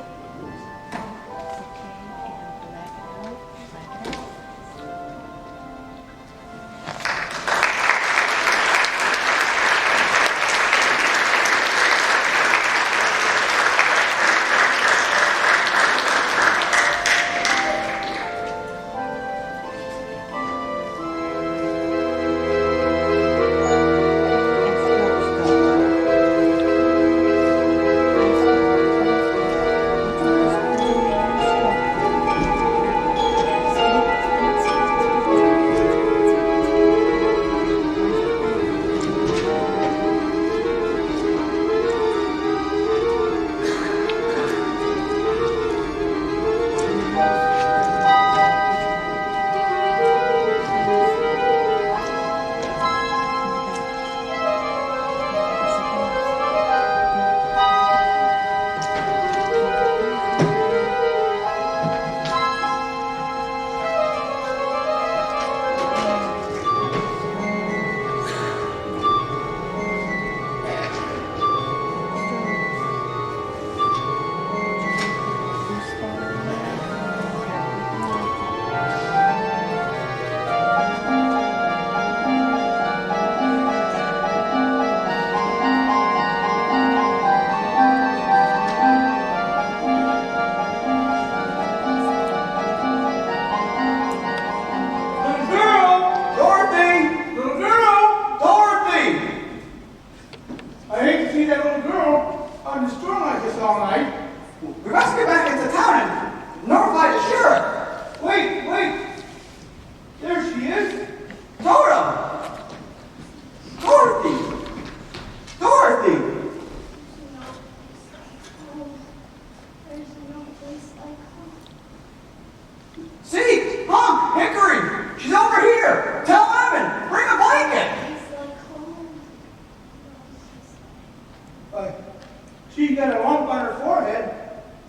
got a lump on her forehead.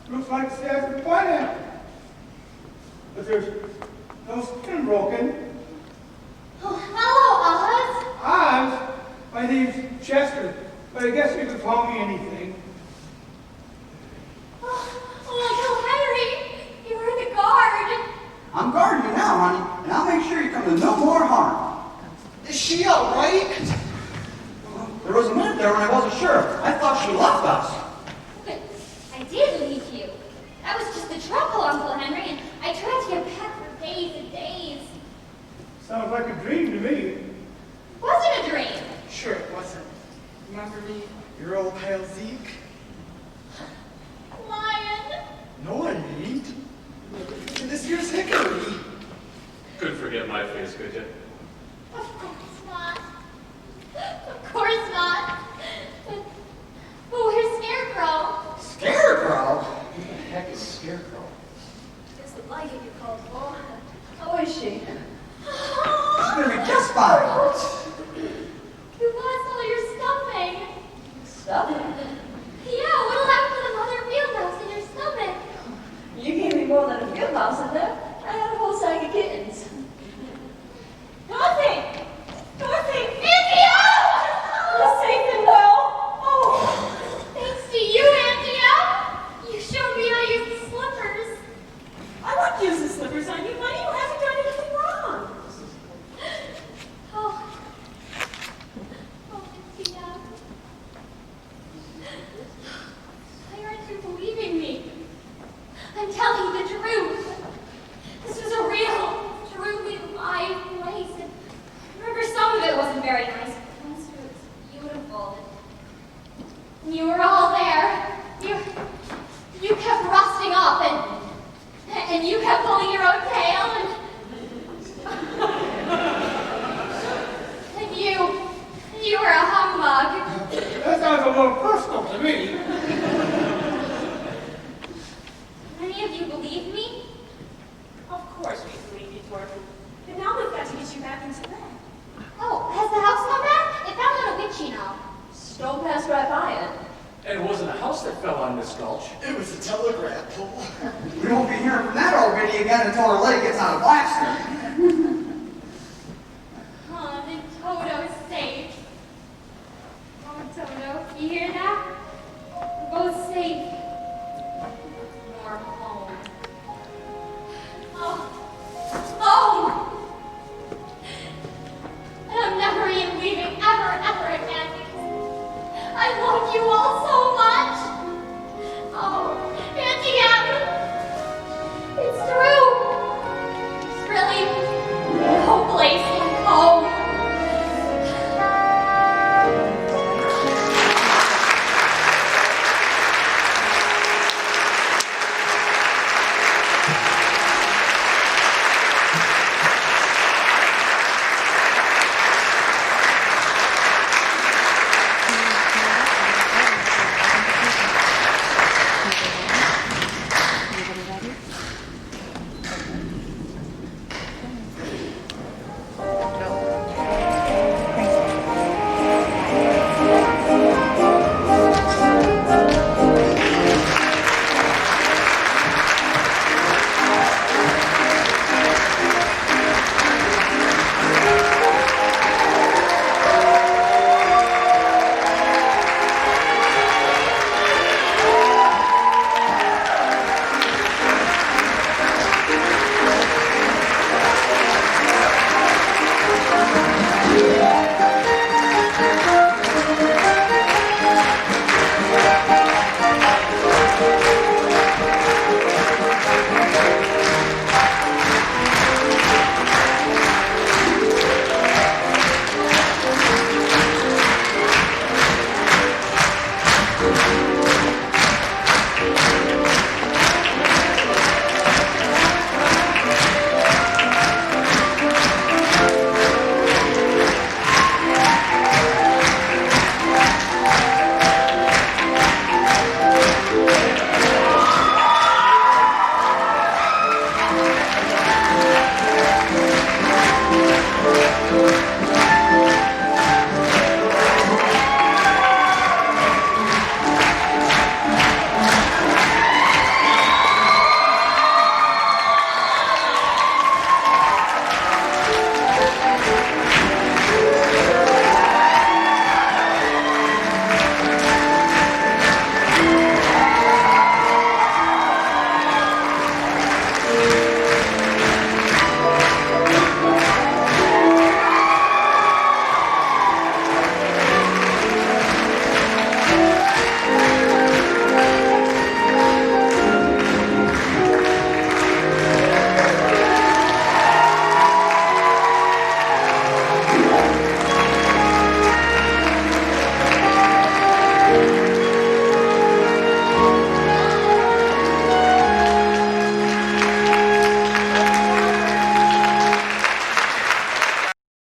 Looks like she has a pineapple. But there's no skin broken. Oh, hello, Oz. Oz? My name's Chester, but I guess you could call me anything. Oh, Uncle Henry, you were the guard. I'm guarding you now, honey, and I'll make sure you come to no more harm. Is she all right? There was a minute there when I wasn't sure. I thought she left us. But I did leave you. That was just the trouble, Uncle Henry, and I tried to get back for days and days. Sounds like a dream to me. Wasn't a dream. Sure it wasn't. Remember me? Your old pal Zeke? Lion. No, I ain't. And this here's Hickory. Couldn't forget my face, could you? Of course not. Of course not. But where's Scarecrow? Scarecrow? Who the heck is Scarecrow? It's the blanket you called for. How is she? She's gonna be just fine. You lost all your stuffing. Stuffing? Yeah, what'll happen to the mother field mouse in your stomach? You gave me more than a field mouse in there. I had a whole sack of kittens. Dorothy! Dorothy! Antio! You're safe and well. Oh, Thanks to you, Antio! You showed me how to use the slippers. I wouldn't use the slippers on you, honey. You haven't done anything wrong. Oh, Antio. Why aren't you believing me? I'm telling you the truth. This was a real, truly live place. And remember, some of it wasn't very nice, but most of it was beautiful. And you were all there. You kept rusting up, and you kept pulling your own tail, and you were a humbug. That sounds a little personal to me. Any of you believe me? Of course we believe you, Dorothy. But now we've got to get you back into bed. Oh, has the house come back? It fell on a witch, you know. Don't pass right by it. And it wasn't a house that fell on this gulch. It was a telegraph pole. We won't be hearing from that old lady again until her leg gets out of plaster. Oh, then Toto's safe. Oh, Toto, you hear that? We're both safe. We're home. Oh, home! And I'm never even leaving ever again because I love you all so much.